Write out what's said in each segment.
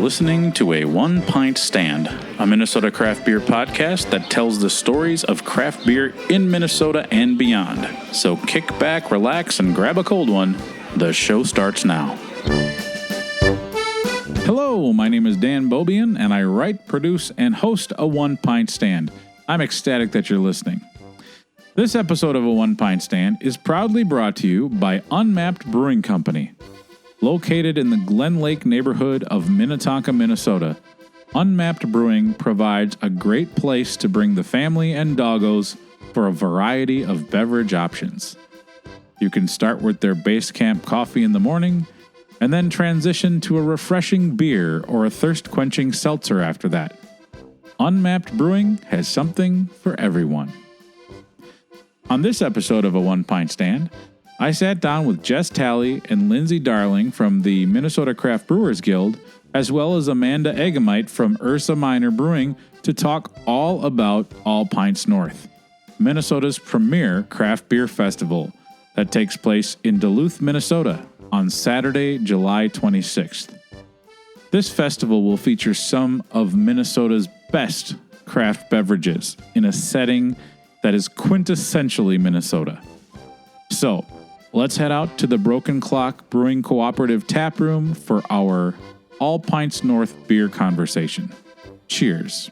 listening to a One Pint Stand, a Minnesota craft beer podcast that tells the stories of craft beer in Minnesota and beyond. So kick back, relax, and grab a cold one. The show starts now. Hello, my name is Dan Bobian, and I write, produce, and host a One Pint Stand. I'm ecstatic that you're listening. This episode of a One Pint Stand is proudly brought to you by Unmapped Brewing Company. Located in the Glen Lake neighborhood of Minnetonka, Minnesota, Unmapped Brewing provides a great place to bring the family and doggos for a variety of beverage options. You can start with their base camp coffee in the morning, and then transition to a refreshing beer or a thirst-quenching seltzer after that. Unmapped Brewing has something for everyone. On this episode of A One Pint Stand, I sat down with Jess Talley and Lindsay Darling from the Minnesota Craft Brewers Guild, as well as Amanda Egamite from Ursa Minor Brewing, to talk all about All Pints North, Minnesota's premier craft beer festival that takes place in Duluth, Minnesota on Saturday, July 26th. This festival will feature some of Minnesota's best craft beverages in a setting that is quintessentially Minnesota. So, let's head out to the Broken Clock Brewing Cooperative Tap Room for our All Pints North beer conversation. Cheers.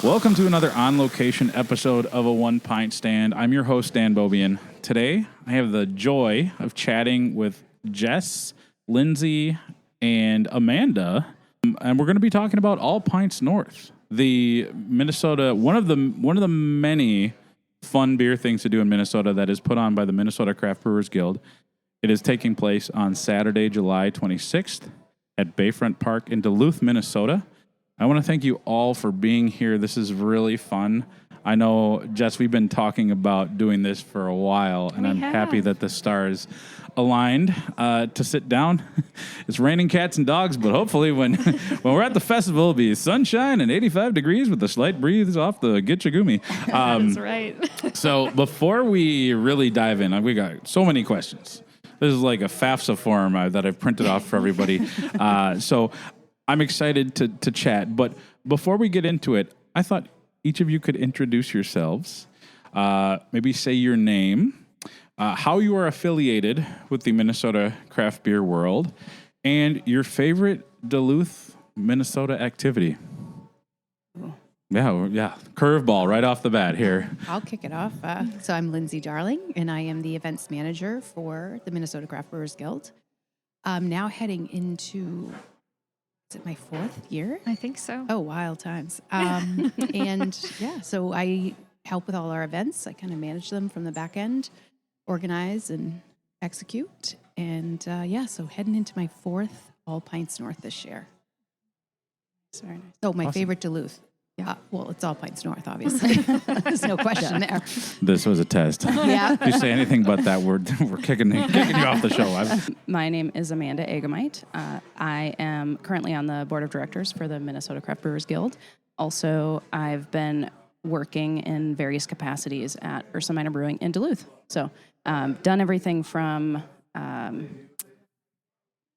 Welcome to another on-location episode of A One Pint Stand. I'm your host, Dan Bobian. Today, I have the joy of chatting with Jess, Lindsay, and Amanda, and we're going to be talking about All Pints North, the Minnesota, one of the many fun beer things to do in Minnesota that is put on by the Minnesota Craft Brewers Guild. It is taking place on Saturday, July 26th at Bayfront Park in Duluth, Minnesota. I want to thank you all for being here. This is really fun. I know, Jess, we've been talking about doing this for a while, and I'm happy that the stars aligned to sit down. It's raining cats and dogs, but hopefully when we're at the festival, it'll be sunshine and 85 degrees with a slight breeze off the Gitchagumi. That's right. So before we really dive in, we got so many questions. This is like a FAFSA form that I've printed off for everybody. So I'm excited to chat. But before we get into it, I thought each of you could introduce yourselves, maybe say your name, how you are affiliated with the Minnesota craft beer world, and your favorite Duluth, Minnesota activity. Yeah. Curveball right off the bat here. I'll kick it off. So I'm Lindsay Darling, and I am the events manager for the Minnesota Craft Brewers Guild. I'm now heading into, is it my fourth year? I think so. Oh, wild times. And yeah, so I help with all our events. I kind of manage them from the back end, organize and execute. And so heading into my fourth All Pints North this year. Sorry. Oh, my favorite Duluth. Yeah. Well, it's All Pints North, obviously. There's no question there. This was a test. Yeah. If you say anything but that word, we're kicking you off the show. My name is Amanda Egamite. I am currently on the board of directors for the Minnesota Craft Brewers Guild. Also, I've been working in various capacities at Ursa Minor Brewing in Duluth. So, done everything from,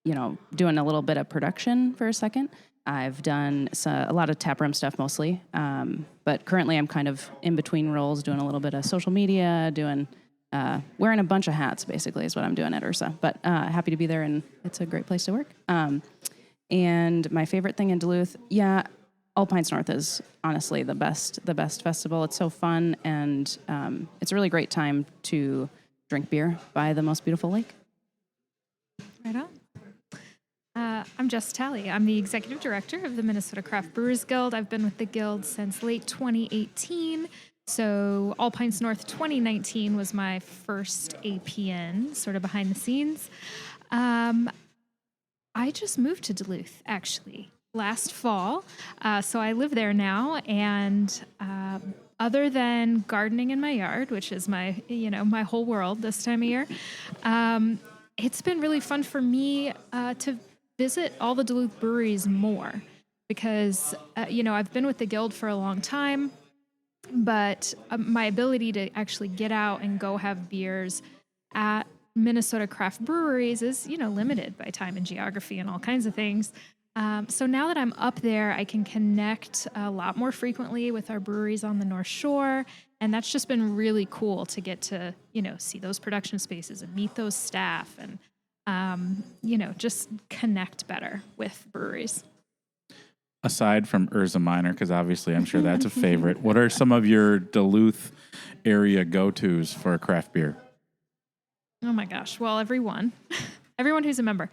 doing a little bit of production for a second. I've done a lot of taproom stuff mostly, but currently I'm kind of in between roles, doing a little bit of social media, wearing a bunch of hats, basically, is what I'm doing at Ursa. But happy to be there, and it's a great place to work. And my favorite thing in Duluth, All Pints North is honestly the best festival. It's so fun, and it's a really great time to drink beer by the most beautiful lake. Right on. I'm Jess Talley. I'm the executive director of the Minnesota Craft Brewers Guild. I've been with the guild since late 2018. So All Pints North 2019 was my first APN, sort of behind the scenes. I just moved to Duluth, actually, last fall. So I live there now, and other than gardening in my yard, which is my whole world this time of year, it's been really fun for me to visit all the Duluth breweries more because, I've been with the guild for a long time, but my ability to actually get out and go have beers at Minnesota craft breweries is, limited by time and geography and all kinds of things. So now that I'm up there, I can connect a lot more frequently with our breweries on the North Shore. And that's just been really cool to get to, see those production spaces and meet those staff and, just connect better with breweries. Aside from Urza Minor, because obviously I'm sure that's a favorite, what are some of your Duluth area go-tos for craft beer? Oh my gosh. Well, everyone who's a member.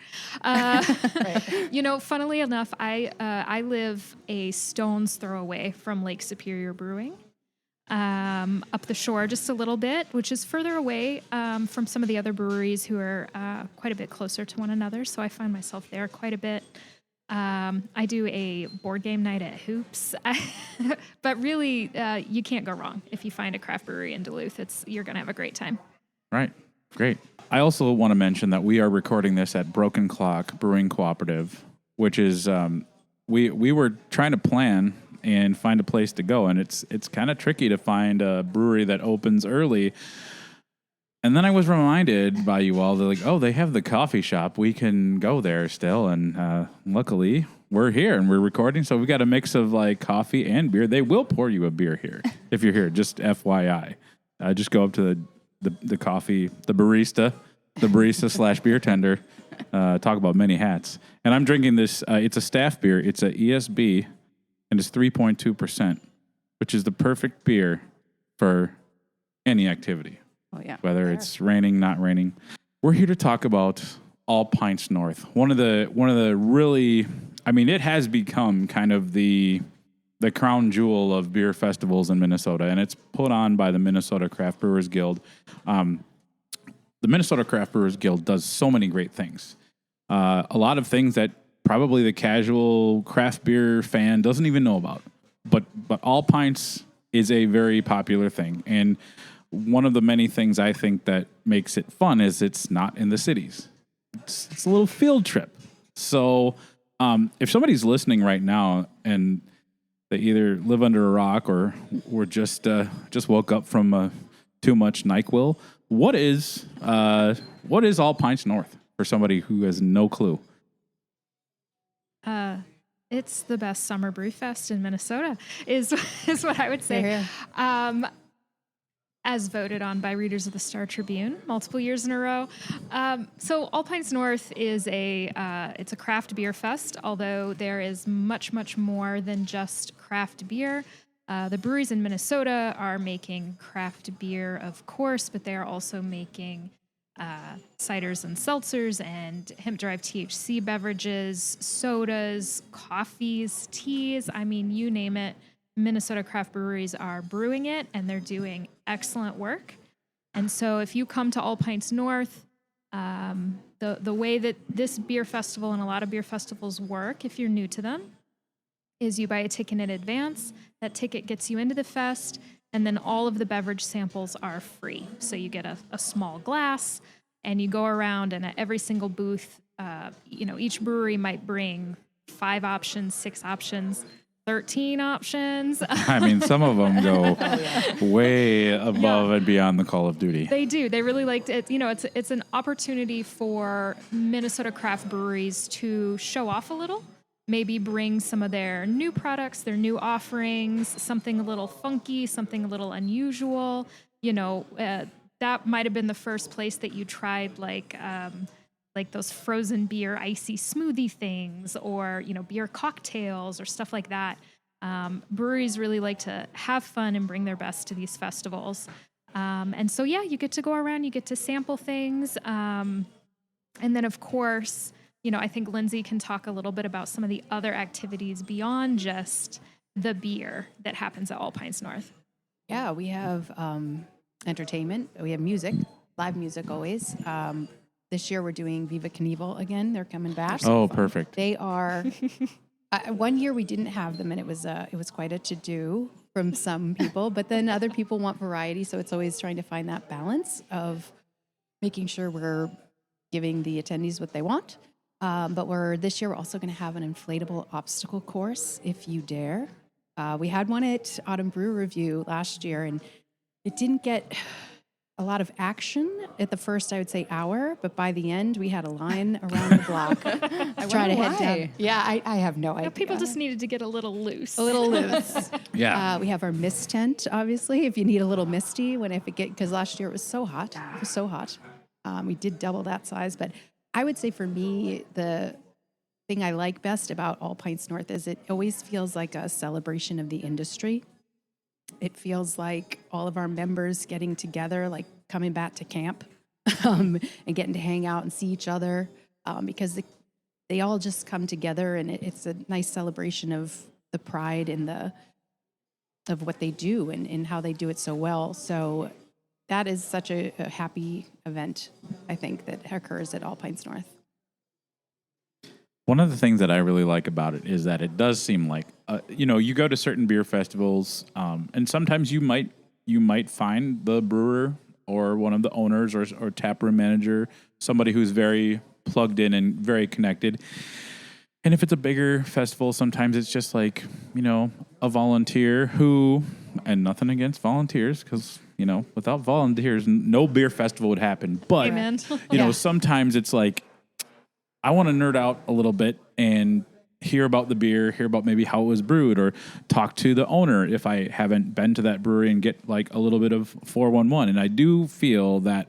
Funnily enough, I live a stone's throw away from Lake Superior Brewing, up the shore just a little bit, which is further away from some of the other breweries who are quite a bit closer to one another. So I find myself there quite a bit. I do a board game night at Hoops, but really, you can't go wrong if you find a craft brewery in Duluth. You're going to have a great time. Right. Great. I also want to mention that we are recording this at Broken Clock Brewing Cooperative, which is we were trying to plan and find a place to go, and it's kind of tricky to find a brewery that opens early. And then I was reminded by you all, they're like, oh, they have the coffee shop. We can go there still. And luckily, we're here and we're recording. So we got a mix of like coffee and beer. They will pour you a beer here if you're here, just FYI. Just go up to the coffee, the barista / beer tender, talk about many hats. And I'm drinking this. It's a staff beer. It's a ESB, and it's 3.2%, which is the perfect beer for any activity. Oh, yeah. Whether it's raining, not raining. We're here to talk about All Pints North. One of the really, it has become kind of the crown jewel of beer festivals in Minnesota, and it's put on by the Minnesota Craft Brewers Guild. The Minnesota Craft Brewers Guild does so many great things. A lot of things that probably the casual craft beer fan doesn't even know about. But All Pints is a very popular thing, and one of the many things I think that makes it fun is it's not in the cities. It's a little field trip. So if somebody's listening right now and they either live under a rock or just woke up from too much NyQuil, what is All Pints North for somebody who has no clue? It's the best summer brew fest in Minnesota is what I would say. As voted on by readers of the Star Tribune multiple years in a row. So All Pints North is it's a craft beer fest, although there is much, much more than just craft beer. The breweries in Minnesota are making craft beer, of course, but they are also making ciders and seltzers and hemp-derived THC beverages, sodas, coffees, teas, you name it. Minnesota craft breweries are brewing it, and they're doing excellent work. And so if you come to All Pints North, the way that this beer festival and a lot of beer festivals work, if you're new to them, is you buy a ticket in advance. That ticket gets you into the fest, and then all of the beverage samples are free. So you get a small glass, and you go around, and at every single booth, each brewery might bring 5 options, 6 options, 13 options. Some of them go way above and beyond the Call of Duty. They do. They really like it. It's an opportunity for Minnesota craft breweries to show off a little, maybe bring some of their new products, their new offerings, something a little funky, something a little unusual. That might have been the first place that you tried like those frozen beer icy smoothie things, or beer cocktails or stuff like that. Breweries really like to have fun and bring their best to these festivals. And so you get to go around, you get to sample things. And then of course, I think Lindsay can talk a little bit about some of the other activities beyond just the beer that happens at All Pints North. Yeah, we have entertainment. We have music, live music always. This year we're doing Viva Knievel again. They're coming back. Oh, perfect. They are. One year we didn't have them, and it was quite a to-do from some people. But then other people want variety, so it's always trying to find that balance of making sure we're giving the attendees what they want. But this year we're also going to have an inflatable obstacle course, if you dare. We had one at Autumn Brew Review last year, and it didn't get a lot of action at the first, I would say, hour, but by the end, we had a line around the block trying to head down. Yeah, I have no idea. People just needed to get a little loose. A little loose. Yeah. We have our mist tent, obviously, if you need a little misty because last year it was so hot. It was so hot. We did double that size, but I would say for me, the thing I like best about All Pints North is it always feels like a celebration of the industry. It feels like all of our members getting together, like coming back to camp and getting to hang out and see each other because they all just come together, and it's a nice celebration of the pride and of what they do and how they do it so well. So that is such a happy event, I think, that occurs at All Pints North. One of the things that I really like about it is that it does seem like, you go to certain beer festivals, and sometimes you might find the brewer or one of the owners or taproom manager, somebody who's very plugged in and very connected. And if it's a bigger festival, sometimes it's just like, a volunteer who, and nothing against volunteers, because, without volunteers, no beer festival would happen. But, Amen. Sometimes it's like, I want to nerd out a little bit and hear about the beer, hear about maybe how it was brewed, or talk to the owner if I haven't been to that brewery and get like a little bit of 411. And I do feel that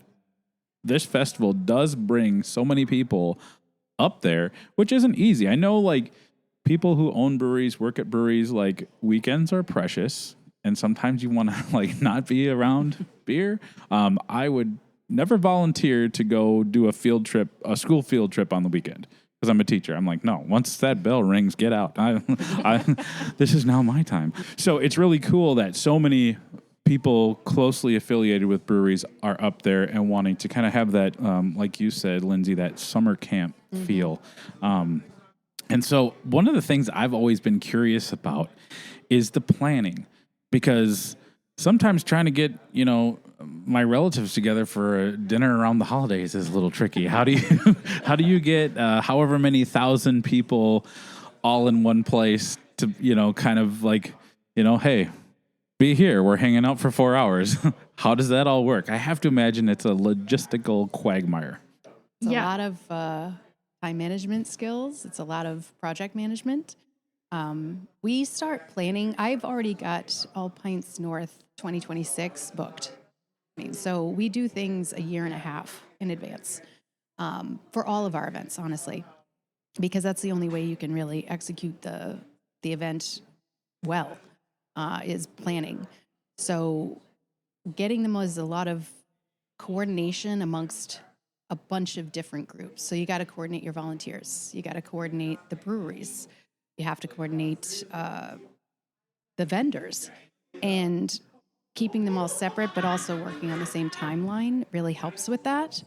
this festival does bring so many people up there, which isn't easy. I know like people who own breweries, work at breweries, like weekends are precious. And sometimes you want to like not be around beer. I would never volunteer to go do a school field trip on the weekend because I'm a teacher. I'm like, no, once that bell rings, get out. This is now my time. So it's really cool that so many people closely affiliated with breweries are up there and wanting to kind of have that, like you said, Lindsay, that summer camp feel. And so one of the things I've always been curious about is the planning, because sometimes trying to get, my relatives together for a dinner around the holidays is a little tricky. How do you get however many thousand people all in one place to, kind of like, hey, be here. We're hanging out for 4 hours. How does that all work? I have to imagine it's a logistical quagmire. It's a lot of time management skills. It's a lot of project management. We start planning. I've already got All Pints North 2026 booked. So we do things a year and a half in advance for all of our events, honestly, because that's the only way you can really execute the event well, is planning. So getting them was a lot of coordination amongst a bunch of different groups. So you got to coordinate your volunteers. You got to coordinate the breweries. You have to coordinate the vendors. And keeping them all separate, but also working on the same timeline really helps with that.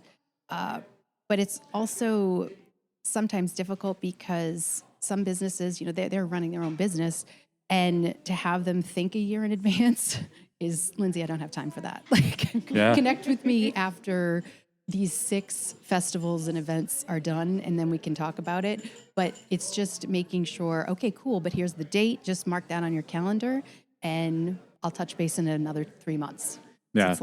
But it's also sometimes difficult because some businesses, they're running their own business, and to have them think a year in advance is, Lindsay, I don't have time for that. Connect with me after these 6 festivals and events are done, and then we can talk about it. But it's just making sure, okay, cool, but here's the date. Just mark that on your calendar, and I'll touch base in another 3 months. Yeah. So it's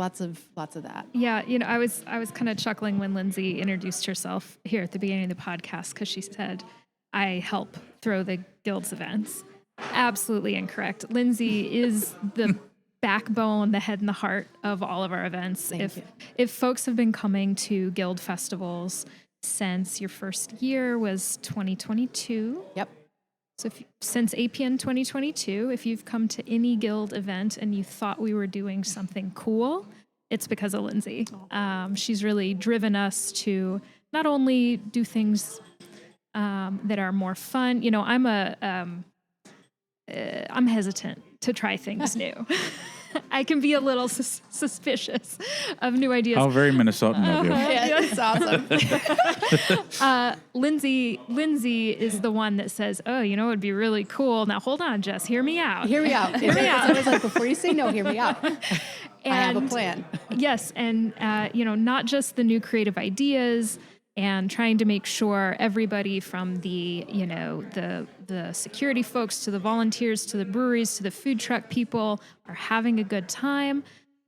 lots of that. Yeah, I was kind of chuckling when Lindsay introduced herself here at the beginning of the podcast because she said, I help throw the Guild's events. Absolutely incorrect. Lindsay is the backbone, the head and the heart of all of our events. If folks have been coming to Guild festivals since your first year was 2022. Yep. So since APN 2022, if you've come to any Guild event and you thought we were doing something cool, it's because of Lindsay. She's really driven us to not only do things that are more fun. I'm hesitant to try things new. I can be a little suspicious of new ideas. How very Minnesotan of you. Yeah, it's awesome. Lindsay is the one that says, oh, it would be really cool. Now, hold on, Jess. Hear me out. Hear me out. It's always like, before you say no, hear me out. I have a plan. Yes. And, not just the new creative ideas and trying to make sure everybody from the security folks to the volunteers to the breweries to the food truck people are having a good time.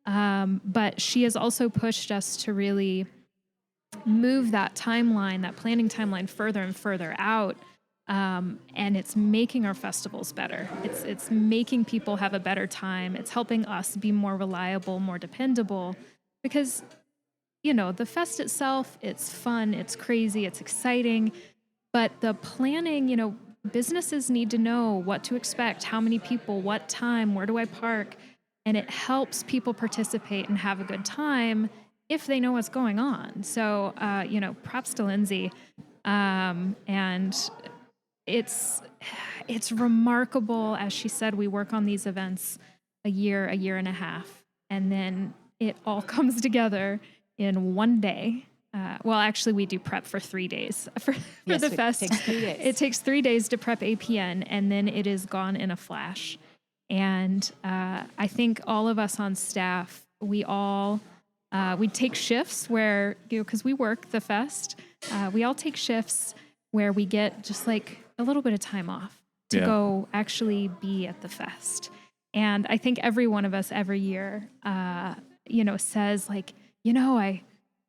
But she has also pushed us to really move that timeline, that planning timeline, further and further out. And it's making our festivals better. It's making people have a better time. It's helping us be more reliable, more dependable, because, the fest itself, it's fun, it's crazy, it's exciting, but the planning, businesses need to know what to expect, how many people, what time, where do I park, and it helps people participate and have a good time if they know what's going on. So, props to Lindsay. And it's remarkable. As she said, we work on these events a year and a half, and then it all comes together in one day. Well, actually, we do prep for 3 days for the fest. It takes 3 days. It takes 3 days to prep APN, and then it is gone in a flash. And I think all of us on staff, we take shifts where, because we work the fest, we all take shifts where we get just like a little bit of time off to go actually be at the fest. And I think every one of us every year, says like, I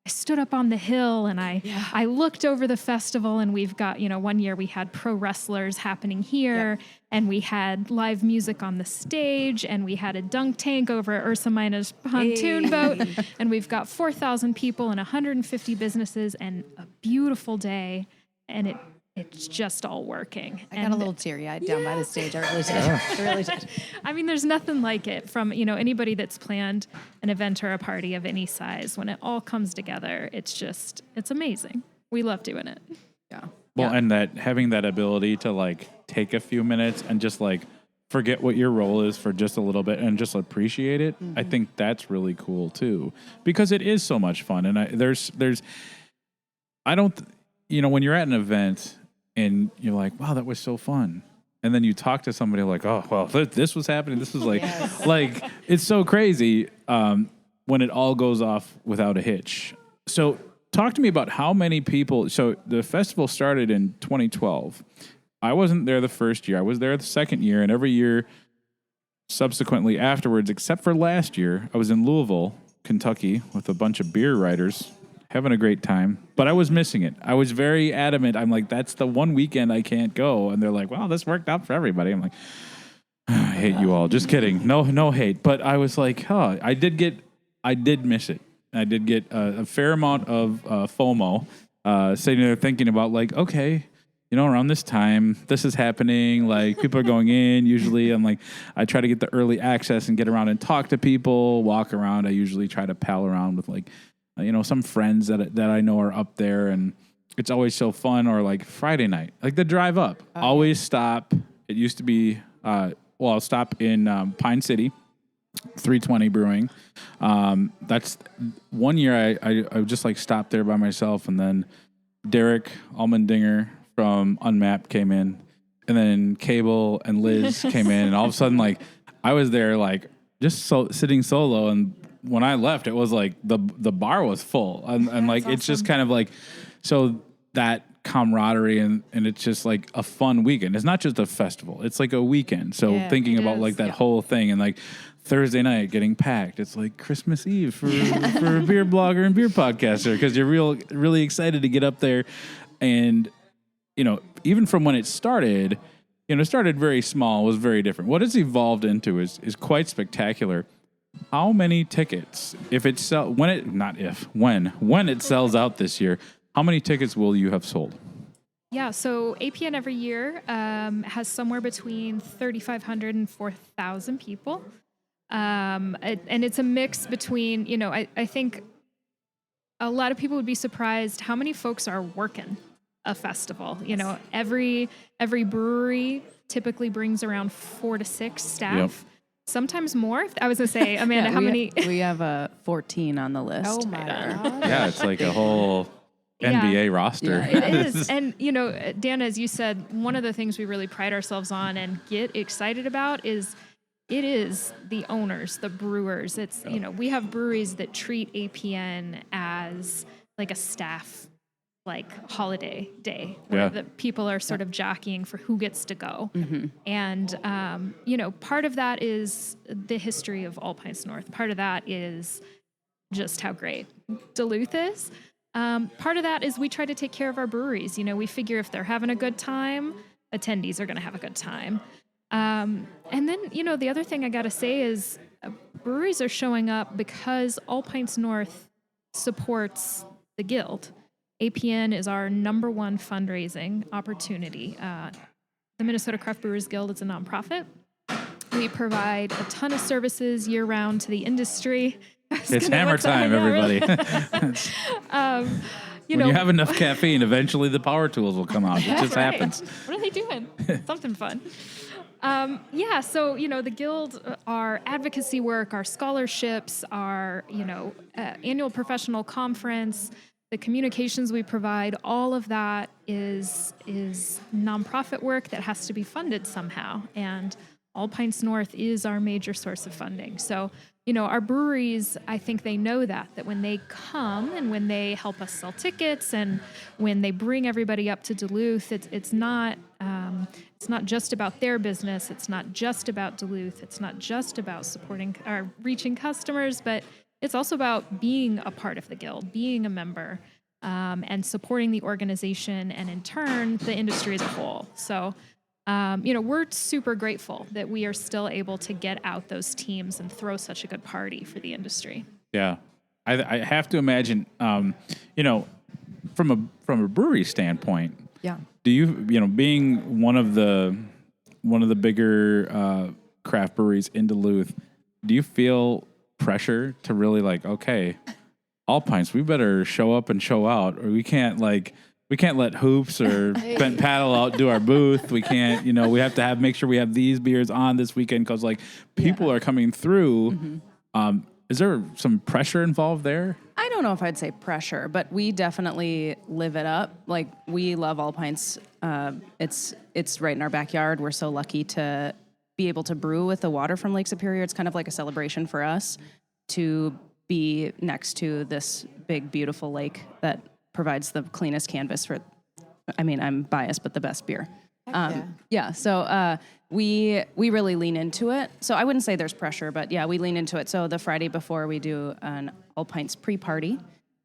stood up on the hill and I looked over the festival, and we've got, one year we had pro wrestlers happening here, and we had live music on the stage, and we had a dunk tank over at Ursa Mina's pontoon boat, and we've got 4,000 people and 150 businesses and a beautiful day, and it's just all working. I got a little teary-eyed down by the stage. I really did. I really did. I mean, there's nothing like it from, anybody that's planned an event or a party of any size. When it all comes together, it's amazing. We love doing it. Yeah. Well, and having that ability to like take a few minutes and just like forget what your role is for just a little bit and just appreciate it. I think that's really cool too, because it is so much fun. And when you're at an event and you're like, wow, that was so fun. And then you talk to somebody like, oh, well, this was happening. This was like, like, it's so crazy when it all goes off without a hitch. So talk to me about how many people. So the festival started in 2012. I wasn't there the first year. I was there the second year. And every year subsequently afterwards, except for last year, I was in Louisville, Kentucky with a bunch of beer writers, having a great time, but I was missing it. I was very adamant. I'm like, that's the one weekend I can't go. And they're like, well, this worked out for everybody. I'm like, I hate you all. Just kidding. No hate. But I was like, I did miss it. I did get a fair amount of FOMO, sitting there thinking about like, okay, around this time, this is happening. Like people are going in. Usually I'm like, I try to get the early access and get around and talk to people, walk around. I usually try to pal around with like, some friends that I know are up there, and it's always so fun. Or like Friday night, like the drive up, always stop. It used to be, I'll stop in Pine City, 320 Brewing. That's one year I just like stopped there by myself, and then Derek Almendinger from Unmapped came in, and then Cable and Liz came in, and all of a sudden like I was there like just sitting solo, and when I left, it was like the bar was full, and like awesome. It's just kind of like so that camaraderie and it's just like a fun weekend. It's not just a festival; it's like a weekend. So thinking about like that whole thing and like Thursday night getting packed, it's like Christmas Eve for a beer blogger and beer podcaster because you're really excited to get up there, and even from when it started, it started very small, was very different. What it's evolved into is quite spectacular. How many tickets, when it sells out this year, how many tickets will you have sold? Yeah, so APN every year has somewhere between 3,500 and 4,000 people. And it's a mix between, I think a lot of people would be surprised how many folks are working a festival. Every brewery typically brings around 4 to 6 staff. Yep. Sometimes more. I was going to say, Amanda, how many? We have 14 on the list. Oh, my God. Yeah, it's like a whole NBA roster. Yeah, it is. And, Dan, as you said, one of the things we really pride ourselves on and get excited about is it is the owners, the brewers. It's, we have breweries that treat APN as like a staff like holiday day where the people are sort of jockeying for who gets to go. And, part of that is the history of All Pints North. Part of that is just how great Duluth is. Part of that is we try to take care of our breweries. We figure if they're having a good time, attendees are going to have a good time. And then, the other thing I got to say is breweries are showing up because All Pints North supports the Guild. APN is our number one fundraising opportunity. The Minnesota Craft Brewers Guild is a nonprofit. We provide a ton of services year-round to the industry. It's hammer time, everybody. When you have enough caffeine, eventually the power tools will come out. It just happens. What are they doing? Something fun. So, the Guild, our advocacy work, our scholarships, our, annual professional conference, the communications we provide, all of that is nonprofit work that has to be funded somehow. And All Pints North is our major source of funding. So, our breweries, I think they know that when they come and when they help us sell tickets and when they bring everybody up to Duluth, it's not just about their business. It's not just about Duluth. It's not just about supporting or reaching customers, but it's also about being a part of the Guild, being a member, and supporting the organization and in turn, the industry as a whole. So, we're super grateful that we are still able to get out those teams and throw such a good party for the industry. Yeah. I have to imagine, from a brewery standpoint, do you, being one of the bigger craft breweries in Duluth, do you feel pressure to really okay, All Pints, we better show up and show out, or we can't let Hoops or Bent Paddle out do our booth. We can't, we have to make sure we have these beers on this weekend because people are coming through. Is there some pressure involved there? I don't know if I'd say pressure, but we definitely live it up. We love All Pints. It's right in our backyard. We're so lucky to be able to brew with the water from Lake Superior. It's kind of like a celebration for us to be next to this big, beautiful lake that provides the cleanest canvas for, I'm biased, but the best beer. So we really lean into it. So I wouldn't say there's pressure, but we lean into it. So the Friday before we do an All Pints pre-party,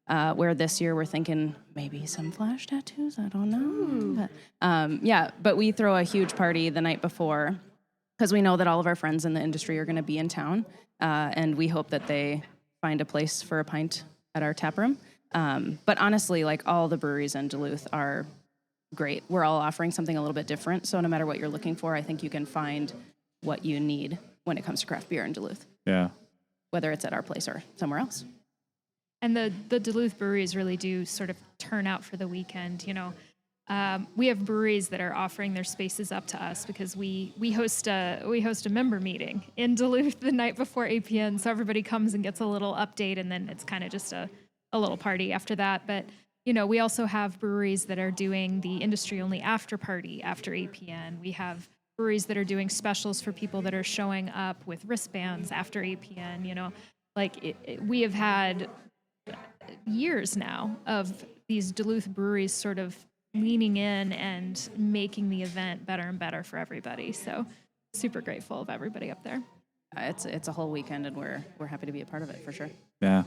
where this year we're thinking maybe some flash tattoos. I don't know. But we throw a huge party the night before because we know that all of our friends in the industry are going to be in town. And we hope that they find a place for a pint at our tap room. But honestly, all the breweries in Duluth are great. We're all offering something a little bit different. So no matter what you're looking for, I think you can find what you need when it comes to craft beer in Duluth. Yeah. Whether it's at our place or somewhere else. And the Duluth breweries really do sort of turn out for the weekend. We have breweries that are offering their spaces up to us because we host a member meeting in Duluth the night before APN. So everybody comes and gets a little update, and then it's kind of just a little party after that. But, we also have breweries that are doing the industry-only after party after APN. We have breweries that are doing specials for people that are showing up with wristbands after APN. We have had years now of these Duluth breweries sort of leaning in and making the event better and better for everybody. So super grateful of everybody up there. It's a whole weekend, and we're happy to be a part of it for sure. Yeah.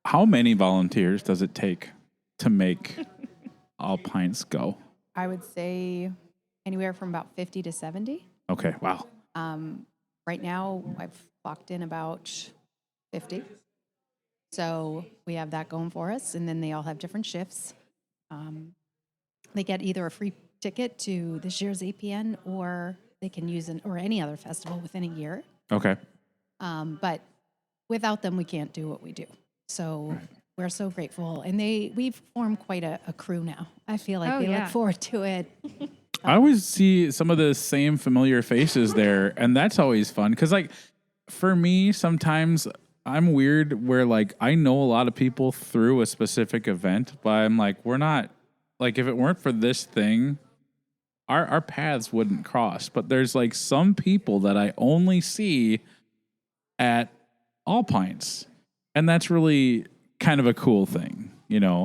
How many volunteers does it take to make All Pints go? I would say anywhere from about 50 to 70. Okay, wow. Right now, I've clocked in about 50. So we have that going for us, and then they all have different shifts. They get either a free ticket to this year's APN, or they can use or any other festival within a year. Okay. But without them, we can't do what we do. So we're so grateful. And we've formed quite a crew now. I feel like they look forward to it. I always see some of the same familiar faces there, and that's always fun. Because, for me, sometimes I'm weird where, I know a lot of people through a specific event, but I'm we're not, if it weren't for this thing, our paths wouldn't cross. But there's, some people that I only see at All Pints. And that's really kind of a cool thing,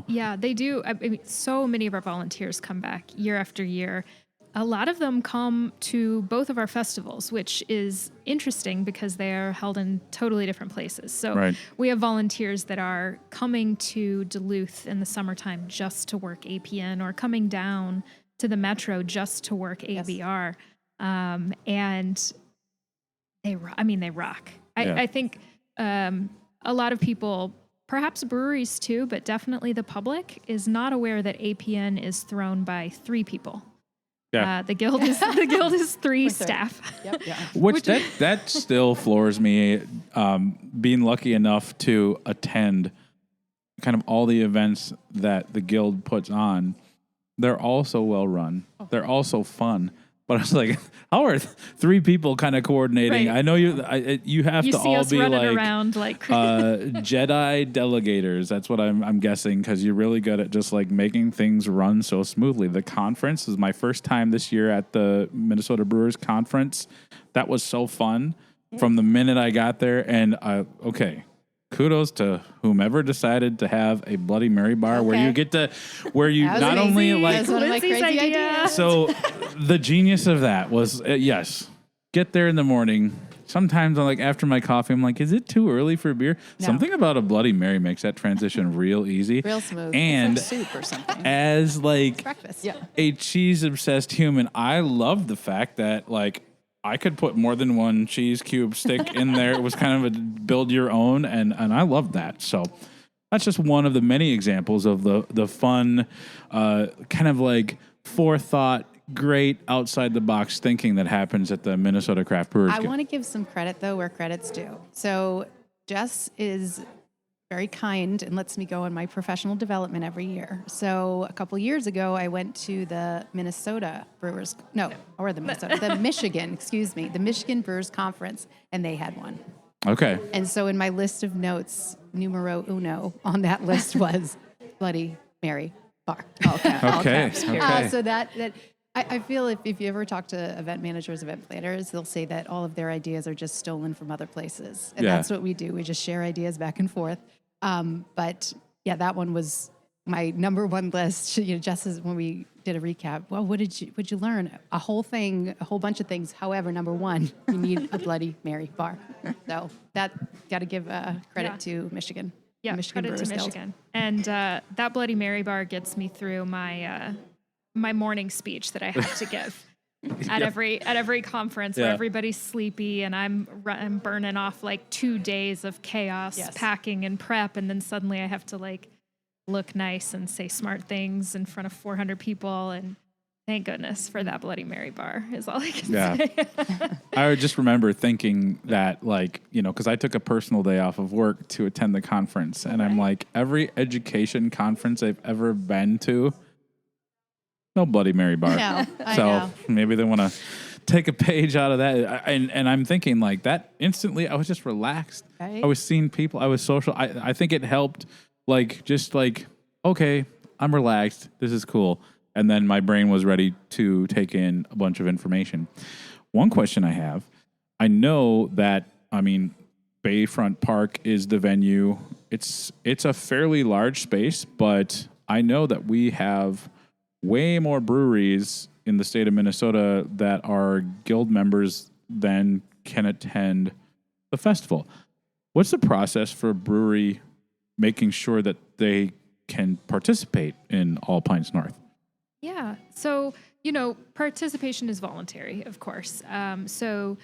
Yeah, they do. I mean, so many of our volunteers come back year after year. A lot of them come to both of our festivals, which is interesting because they are held in totally different places. So we have volunteers that are coming to Duluth in the summertime just to work APN, or coming down to the Metro just to work ABR. And they rock. I think a lot of people, perhaps breweries too, but definitely the public, is not aware that APN is thrown by 3 people. Yeah. The guild is 3 staff. Yep. Yeah. Which that still floors me. Being lucky enough to attend kind of all the events that the guild puts on, they're all so well run. They're all so fun. But I was like, how are 3 people kind of coordinating? Right. I know you have You to see all us be running like around like Jedi delegators. That's what I'm guessing, because you're really good at just like making things run so smoothly. The conference is my first time this year at the Minnesota Brewers Conference. That was so fun from the minute I got there. And kudos to whomever decided to have a Bloody Mary bar where you get to, where you That was not only amazing. like. That was one of my Lindsay's crazy idea. ideas. So the genius of that was, yes, get there in the morning. Sometimes I'm like, after my coffee, I'm like, is it too early for beer? No. Something about a Bloody Mary makes that transition real easy. Real smooth. And It's like soup or something. as like Breakfast. Yeah. a cheese obsessed human, I love the fact that like I could put more than one cheese cube stick in there. It was kind of a build your own, and I love that. So that's just one of the many examples of the fun, kind of like forethought, great outside the box thinking that happens at the Minnesota Craft Brewers I Guild. want to give some credit, though, where credit's due. So Jess is very kind and lets me go on my professional development every year. So a couple years ago, I went to the the Michigan Brewers Conference, and they had one. Okay. And so in my list of notes, numero uno on that list was Bloody Mary bar. All caps, period. Okay. So that I feel if you ever talk to event managers, event planners, they'll say that all of their ideas are just stolen from other places. And that's what we do. We just share ideas back and forth. But yeah, that one was my number one list. Jess, when we did a recap, well, what'd you learn? A whole bunch of things. However, number one, you need a Bloody Mary bar. So that got to give credit to Michigan. Yeah, Michigan credit Brewers to Guild. Michigan. And that Bloody Mary bar gets me through my my morning speech that I have to give at every conference where everybody's sleepy and I'm burning off like 2 days of chaos, packing and prep, and then suddenly I have to like look nice and say smart things in front of 400 people, and thank goodness for that Bloody Mary bar is all I can say. I just remember thinking that, like, because I took a personal day off of work to attend the conference, and I'm like, every education conference I've ever been to, no Bloody Mary bar. No, I so know. maybe they want to take a page out of that. And I'm thinking like that instantly, I was just relaxed. Right. I was seeing people. I was social. I think it helped, like, just like, okay, I'm relaxed. This is cool. And then my brain was ready to take in a bunch of information. One question I have, I know that, Bayfront Park is the venue. It's a fairly large space, but I know that we have way more breweries in the state of Minnesota that are guild members than can attend the festival. What's the process for a brewery making sure that they can participate in All Pints North? Yeah. So, participation is voluntary, of course. So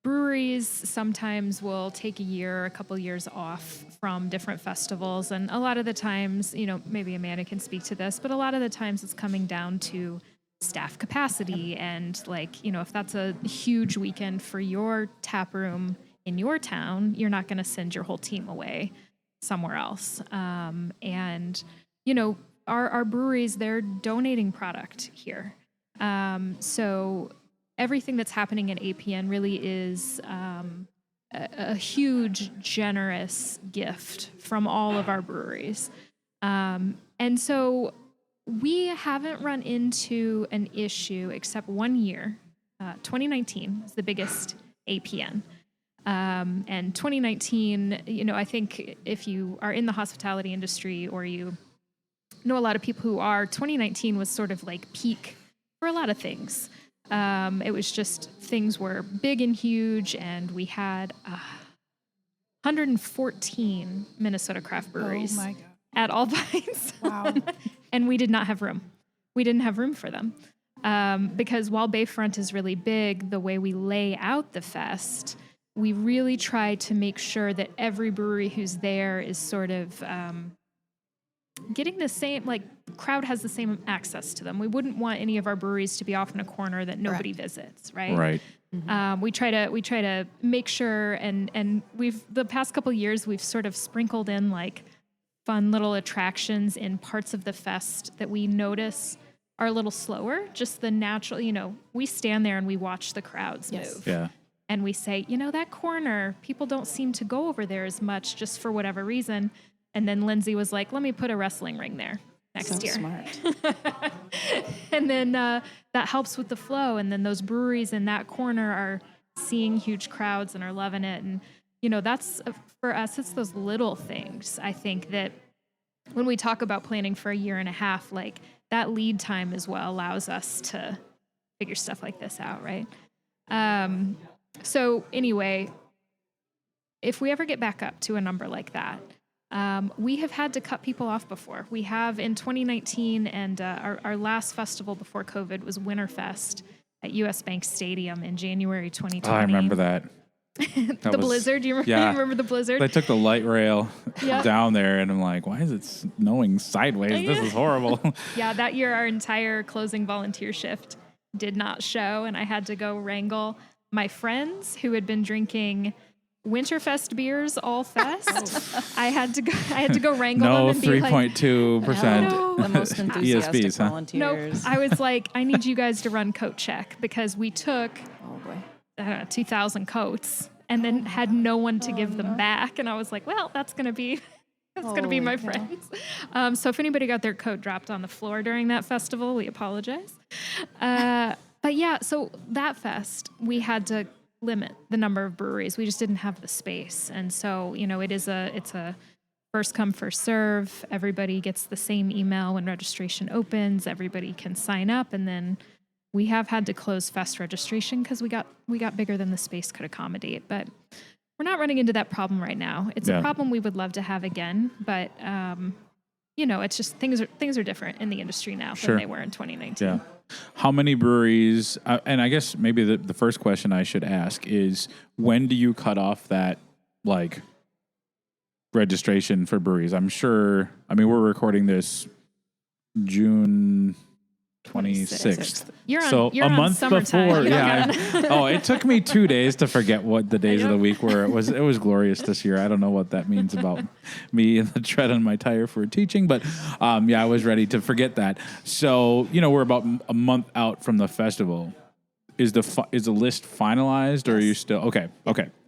breweries sometimes will take a couple years off from different festivals. And a lot of the times, maybe Amanda can speak to this, but a lot of the times it's coming down to staff capacity. And if that's a huge weekend for your tap room in your town, you're not going to send your whole team away somewhere else. Our breweries, they're donating product here. So everything that's happening at APN really is a huge, generous gift from all of our breweries. And so we haven't run into an issue except one year. 2019 was the biggest APN. And 2019, I think if you are in the hospitality industry or you know a lot of people who are. 2019 was sort of like peak for a lot of things. It was just things were big and huge, and we had 114 Minnesota craft breweries at All Pints. Wow. And we did not have room. We didn't have room for them. Because while Bayfront is really big, the way we lay out the fest, we really try to make sure that every brewery who's there is sort of getting the same, like, crowd has the same access to them. We wouldn't want any of our breweries to be off in a corner that nobody visits, right? Right. We try to make sure, and we've the past couple of years we've sort of sprinkled in like fun little attractions in parts of the fest that we notice are a little slower. Just the natural, we stand there and we watch the crowds move. Yeah. And we say, that corner, people don't seem to go over there as much just for whatever reason. And then Lindsay was like, let me put a wrestling ring there next year. Smart. And then that helps with the flow. And then those breweries in that corner are seeing huge crowds and are loving it. And, that's for us, it's those little things. I think that when we talk about planning for a year and a half, like that lead time as well allows us to figure stuff like this out, right? So anyway, if we ever get back up to a number like that, we have had to cut people off before. We have in 2019, and our last festival before COVID was Winterfest at US Bank Stadium in January 2020. Oh, I remember that. The blizzard. Do you remember, yeah. you remember the blizzard? They took the light rail Yep. down there, and I'm like, why is it snowing sideways? This is horrible. Yeah, that year our entire closing volunteer shift did not show, and I had to go wrangle my friends who had been drinking Winterfest beers all fest. I had to go wrangle No them and be like, 3.2%. No. The most enthusiastic ESPs, huh? volunteers. nope. I was like, I need you guys to run coat check because we took Oh boy. 2,000 coats and then had no one to give them back. And I was like, well, that's going to be my friends. So if anybody got their coat dropped on the floor during that festival, we apologize. But yeah, so that fest, we had to limit the number of breweries. We just didn't have the space. And so, it's a first come, first serve. Everybody gets the same email when registration opens. Everybody can sign up. And then we have had to close fest registration because we got bigger than the space could accommodate. But we're not running into that problem right now. It's a problem we would love to have again. But, it's just things are different in the industry now than they were in 2019. Yeah. How many breweries, and I guess maybe the first question I should ask is, when do you cut off that, like, registration for breweries? We're recording this June 26th. You're a on month summertime. before. Yeah. It took me 2 days to forget what the days of the week were. It was glorious this year. I don't know what that means about me and the tread on my tire for teaching, but I was ready to forget that. So, we're about a month out from the festival. Is the list finalized, or are you still okay?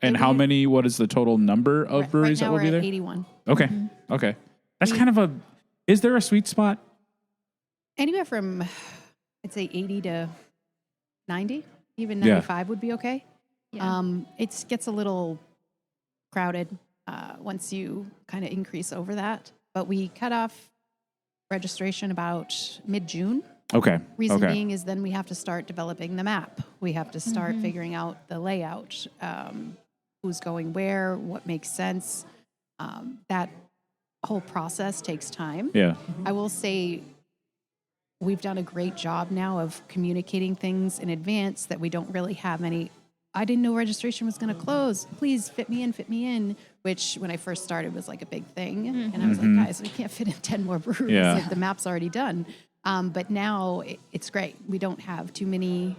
And how many? What is the total number of breweries right now that will be we're there? at 81. Okay, okay. That's kind of Is there a sweet spot? Anywhere from, I'd say 80 to 90, even 95 would be okay. Yeah. It gets a little crowded once you kind of increase over that. But we cut off registration about mid-June. Okay. Reason being is then we have to start developing the map. We have to start figuring out the layout, who's going where, what makes sense. That whole process takes time. Yeah. I will say we've done a great job now of communicating things in advance that we don't really have any. I didn't know registration was going to close. Please fit me in, which when I first started was like a big thing. And I was like, guys, we can't fit in 10 more breweries. Yeah. Like, the map's already done. But now it's great. We don't have too many,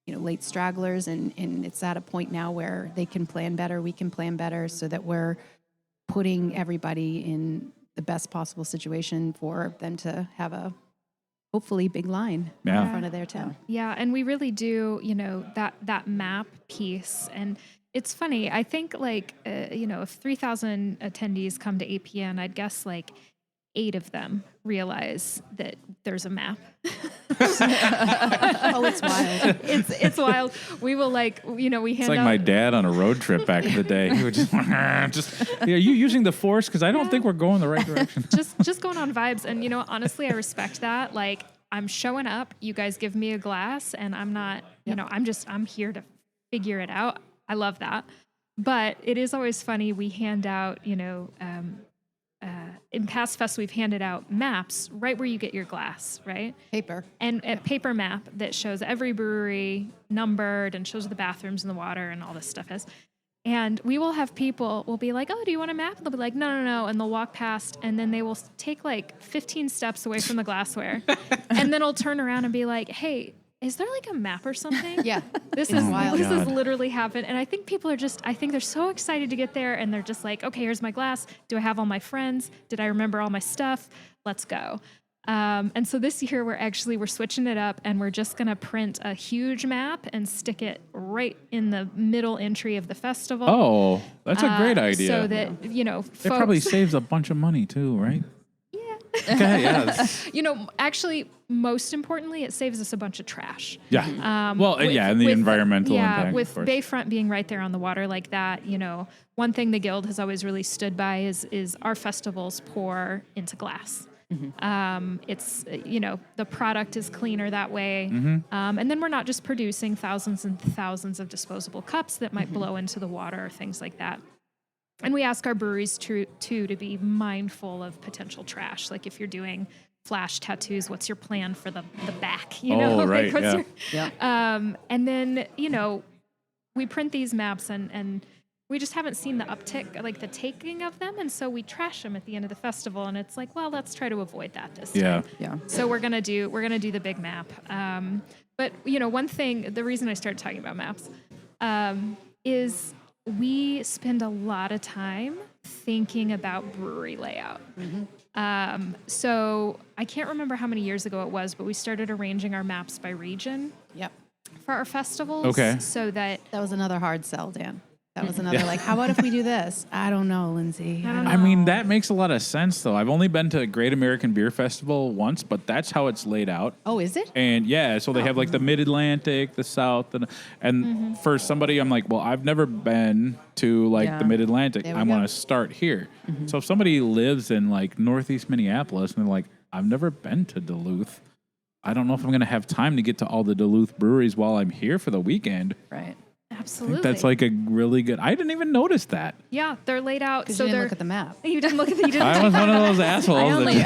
late stragglers. And it's at a point now where they can plan better. We can plan better so that we're putting everybody in the best possible situation for them to have a hopefully big line in front of their tent. Yeah, and we really do, that map piece. And it's funny, I think if 3,000 attendees come to APN, I'd guess like 8 of them realize that there's a map. Oh, it's wild. It's wild. We will we hand It's like out. my dad on a road trip back in the day. He would just, are you using the force? Because I don't think we're going the right direction. just going on vibes. And, honestly, I respect that. Like, I'm showing up. You guys give me a glass, and I'm not, I'm here to figure it out. I love that. But it is always funny. We hand out, in past fests, we've handed out maps right where you get your glass, right? Paper. And a paper map that shows every brewery numbered and shows the bathrooms and the water and all this stuff is. And we will have people will be like, oh, do you want a map? And they'll be like, no. And they'll walk past, and then they will take like 15 steps away from the glassware. And then I'll turn around and be like, hey, is there like a map or something? Yeah. This It's is wild. this has God. literally happened. And I think people are I think they're so excited to get there, and they're just like, okay, here's my glass. Do I have all my friends? Did I remember all my stuff? Let's go. And so this year we're switching it up, and we're just going to print a huge map and stick it right in the middle entry of the festival. Oh, that's a great idea. So that, it folks, probably saves a bunch of money too, right? yeah. Okay, yes. Actually, most importantly, it saves us a bunch of trash. Yeah. And the environmental impact. With of course. Bayfront being right there on the water like that, one thing the Guild has always really stood by is our festivals pour into glass. It's, the product is cleaner that way. And then we're not just producing thousands and thousands of disposable cups that might blow into the water or things like that. And we ask our breweries to be mindful of potential trash. Like if you're doing flash tattoos, what's your plan for the back? Right, what's Yeah. and then, we print these maps and we just haven't seen the uptick, like the taking of them. And so we trash them at the end of the festival. And it's like, well, let's try to avoid that this time. Yeah. So we're going to do the big map. But one thing, the reason I started talking about maps, is we spend a lot of time thinking about brewery layout. So I can't remember how many years ago it was, but we started arranging our maps by region Yep. for our festivals. Okay. So that That was another hard sell, Dan. That was another how about if we do this? I don't know, Lindsay. I don't know. I mean, that makes a lot of sense, though. I've only been to a Great American Beer Festival once, but that's how it's laid out. Oh, is it? And yeah, so they have like the Mid-Atlantic, the South, and for somebody, I'm like, well, I've never been to like Yeah. the Mid-Atlantic. There we I go. want to start here. So if somebody lives in like Northeast Minneapolis and they're like, I've never been to Duluth, I don't know if I'm going to have time to get to all the Duluth breweries while I'm here for the weekend. Right. I absolutely. think that's like a really good. I didn't even notice that. Yeah, they're laid out. Because So you didn't they're look at the map. you didn't look at the you didn't I was one of those assholes. I only knew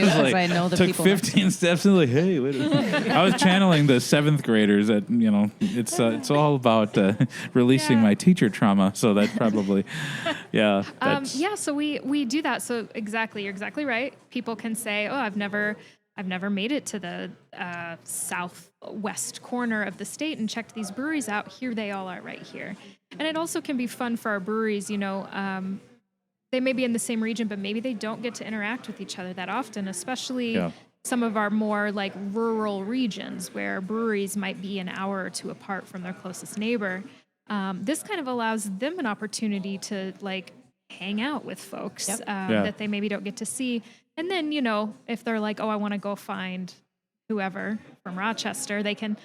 just, because I know the took people. 15 steps and like, hey, wait a minute. I was channeling the 7th graders that, it's all about releasing Yeah. my teacher trauma. So that probably, yeah. So we do that. So exactly, you're exactly right. People can say, "Oh, I've never made it to the southwest corner of the state and checked these breweries out. Here they all are right here." And it also can be fun for our breweries. They may be in the same region, but maybe they don't get to interact with each other that often, especially Yeah. some of our more like rural regions where breweries might be an hour or two apart from their closest neighbor. This kind of allows them an opportunity to like hang out with folks Yep. Yeah. that they maybe don't get to see. And then, if they're like, oh, I want to go find whoever from Rochester, they can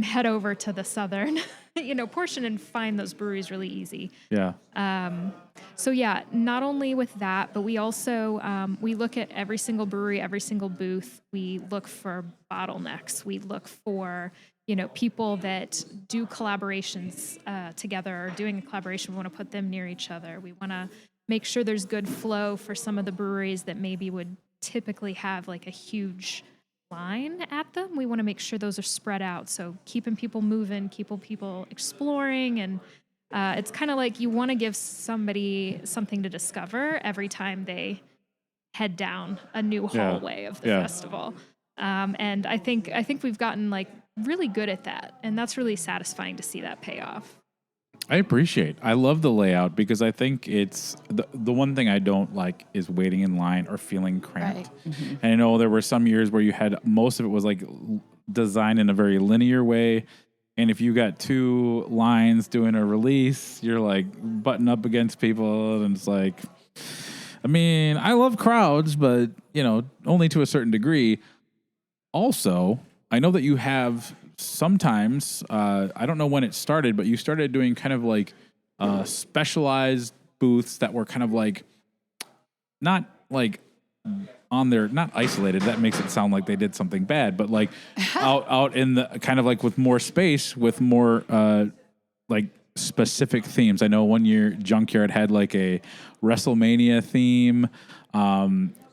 head over to the southern, portion and find those breweries really easy. Yeah. So yeah, not only with that, but we also we look at every single brewery, every single booth. We look for bottlenecks. We look for people that do collaborations together or doing a collaboration. We want to put them near each other. We want to make sure there's good flow for some of the breweries that maybe would typically have like a huge line at them. We want to make sure those are spread out. So keeping people moving, keeping people exploring. And it's kind of like you want to give somebody something to discover every time they head down a new hallway of the festival. And I think we've gotten like really good at that. And that's really satisfying to see that pay off. I love the layout because I think it's the one thing I don't like is waiting in line or feeling cramped. Right. And I know there were some years where you had most of it was like designed in a very linear way. And if you got 2 lines doing a release, you're like butting up against people. And it's like, I mean, I love crowds, but only to a certain degree. Also, I know that you have sometimes, I don't know when it started, but you started doing kind of like specialized booths that were kind of like, not like on their, not isolated. That makes it sound like they did something bad, but like out in the kind of like with more space, with more like specific themes. I know one year Junkyard had like a WrestleMania theme.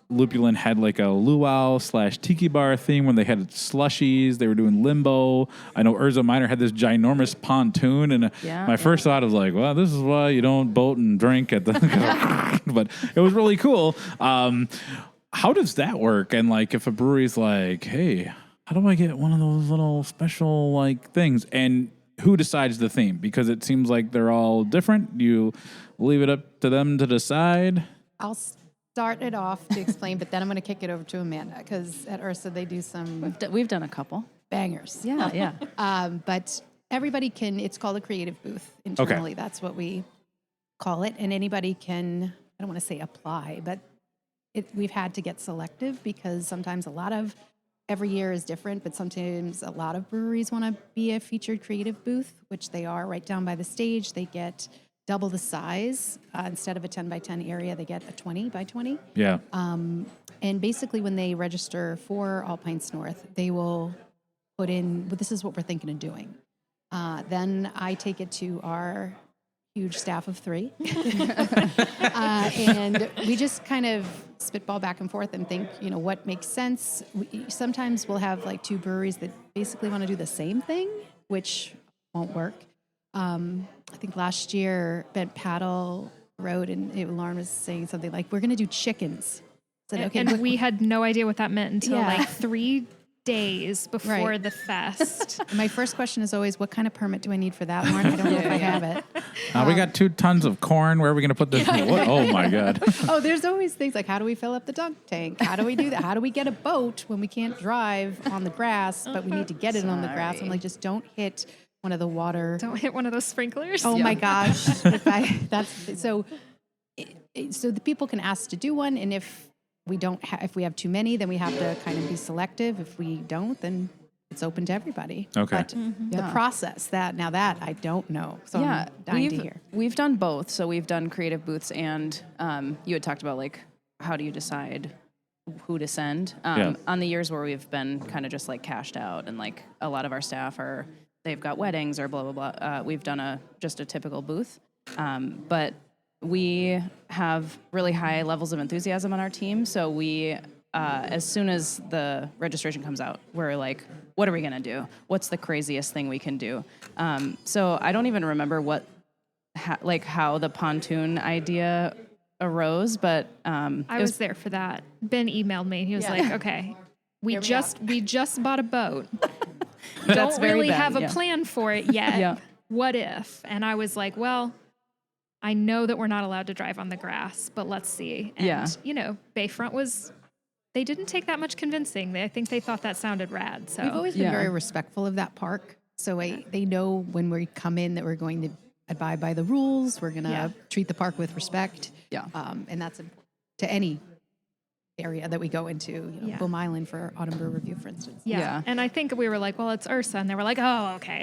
Lupulin had like a luau / tiki bar theme when they had slushies. They were doing limbo. I know Urza Minor had this ginormous pontoon, and my first thought was like, well, this is why you don't boat and drink at the. But it was really cool. How does that work? And like, if a brewery's like, hey, how do I get one of those little special like things? And who decides the theme? Because it seems like they're all different. You leave it up to them to decide. I'll start it off to explain, but then I'm going to kick it over to Amanda because at Ursa they do some We've done a couple. bangers. Yeah. But everybody can, it's called a creative booth internally. Okay. That's what we call it. And anybody can, I don't want to say apply, but we've had to get selective because sometimes every year is different, but sometimes a lot of breweries want to be a featured creative booth, which they are right down by the stage. They get double the size. Instead of a 10 by 10 area, they get a 20 by 20. Yeah. And basically when they register for All Pints North, they will put in, well, this is what we're thinking of doing. Then I take it to our huge staff of 3. And we just kind of spitball back and forth and think, what makes sense. Sometimes we'll have like 2 breweries that basically want to do the same thing, which won't work. I think last year Bent Paddle wrote and Lauren was saying something like, we're going to do chickens. Said, okay, and we had no idea what that meant until like 3 days before the fest. My first question is always, what kind of permit do I need for that, Lauren? I don't know if I have it. We got 2 tons of corn. Where are we going to put this? What? Oh my God. There's always things like, how do we fill up the dunk tank? How do we do that? How do we get a boat when we can't drive on the grass, but we need to get it on the grass? I'm like, just don't hit one of the water. Don't hit one of those sprinklers. Oh my gosh. So the people can ask to do one. And if we have too many, then we have to kind of be selective. If we don't, then it's open to everybody. Okay. But the process that I don't know. So I'm dying to hear. We've done both. So we've done creative booths and you had talked about like, how do you decide who to send? On the years where we've been kind of just like cashed out and like a lot of our staff they've got weddings or blah, blah, blah. We've done just a typical booth. But we have really high levels of enthusiasm on our team. So we, as soon as the registration comes out, we're like, what are we going to do? What's the craziest thing we can do? So I don't even remember how the pontoon idea arose, but I was there for that. Ben emailed me. He was like, okay, we just bought a boat. Don't really have a plan for it yet. What if? And I was like, well, I know that we're not allowed to drive on the grass, but let's see. And, Bayfront they didn't take that much convincing. I think they thought that sounded rad. So we've always been very respectful of that park. So they know when we come in that we're going to abide by the rules. We're going to treat the park with respect. Yeah. And that's to any area that we go into, Boom Island for Autumn Brew Review, for instance. Yeah. And I think we were like, well, it's Ursa. And they were like, oh, okay.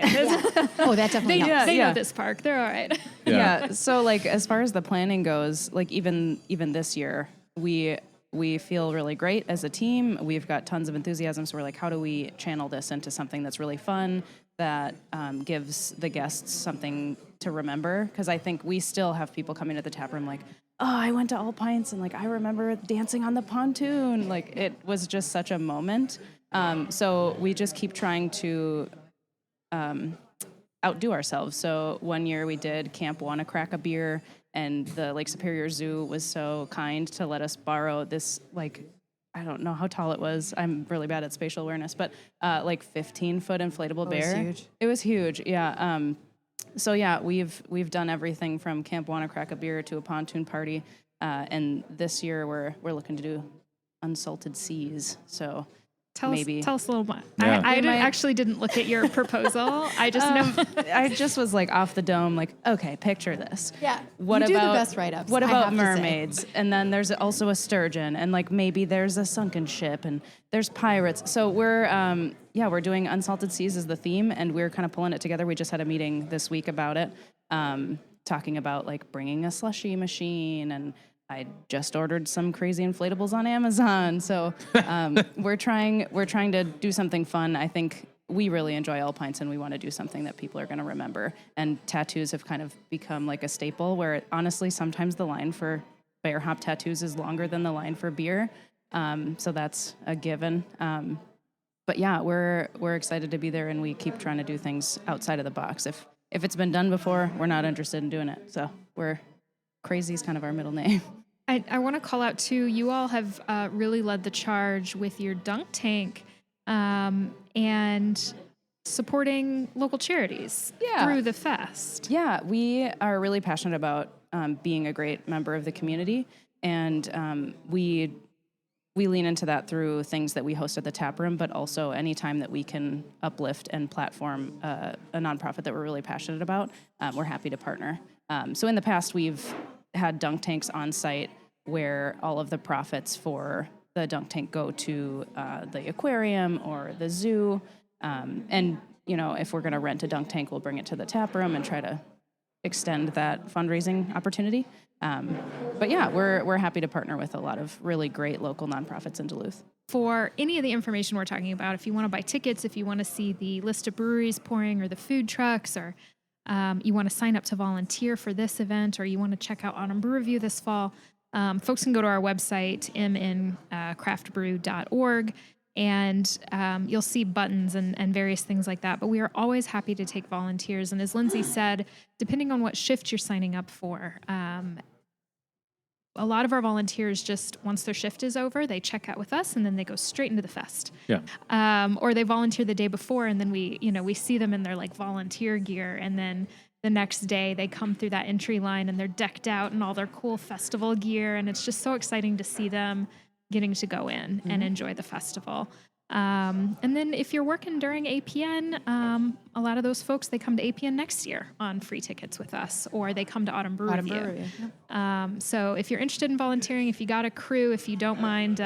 Oh, that definitely helps. They know this park. They're all right. Yeah. So like, as far as the planning goes, like even this year, we feel really great as a team. We've got tons of enthusiasm. So we're like, how do we channel this into something that's really fun, that gives the guests something to remember? Because I think we still have people coming to the tap room like, oh, I went to All Pints and like I remember dancing on the pontoon. Like it was just such a moment. So we just keep trying to outdo ourselves. So one year we did Camp Wanna Crack a Beer, and the Lake Superior Zoo was so kind to let us borrow this, like, I don't know how tall it was. I'm really bad at spatial awareness, but like 15-foot inflatable bear. It was huge. It was huge. Yeah. So yeah, we've done everything from Camp Wanna Crack a Beer to a pontoon party, and this year we're looking to do Unsalted Seas. So Tell us a little more. Yeah. I actually didn't look at your proposal. I just know. I just was like off the dome, like, okay, picture this. Yeah. What You do about the best write-ups, What I about have to say. mermaids? And then there's also a sturgeon, and like maybe there's a sunken ship, and there's pirates. So we're doing Unsalted Seas as the theme, and we're kind of pulling it together. We just had a meeting this week about it, talking about like bringing a slushy machine, and I just ordered some crazy inflatables on Amazon. So we're trying to do something fun. I think we really enjoy all pints, and we want to do something that people are going to remember. And tattoos have kind of become like a staple where honestly, sometimes the line for bear hop tattoos is longer than the line for beer. So that's a given. But yeah, we're excited to be there, and we keep trying to do things outside of the box. If it's been done before, we're not interested in doing it. So crazy is kind of our middle name. I want to call out too. You all have really led the charge with your dunk tank and supporting local charities through the fest. Yeah, we are really passionate about being a great member of the community, and we lean into that through things that we host at the tap room, but also anytime that we can uplift and platform a nonprofit that we're really passionate about, we're happy to partner. So in the past, we've had dunk tanks on site where all of the profits for the dunk tank go to the aquarium or the zoo. And, you know, if we're going to rent a dunk tank, we'll bring it to the tap room and try to extend that fundraising opportunity. But yeah, we're happy to partner with a lot of really great local nonprofits in Duluth. For any of the information we're talking about, if you want to buy tickets, if you want to see the list of breweries pouring or the food trucks, or you want to sign up to volunteer for this event, or you want to check out Autumn Brew Review this fall, folks can go to our website, mncraftbrew.org, and you'll see buttons and various things like that. But we are always happy to take volunteers. And as Lindsay said, depending on what shift you're signing up for, a lot of our volunteers just, once their shift is over, they check out with us and then they go straight into the fest. Yeah. Or they volunteer the day before, and then we see them in their like volunteer gear, and then the next day they come through that entry line and they're decked out in all their cool festival gear, and it's just so exciting to see them getting to go in and enjoy the festival. And then if you're working during APN, a lot of those folks, they come to APN next year on free tickets with us, or they come to Autumn Brew Review. So if you're interested in volunteering, if you got a crew, if you don't mind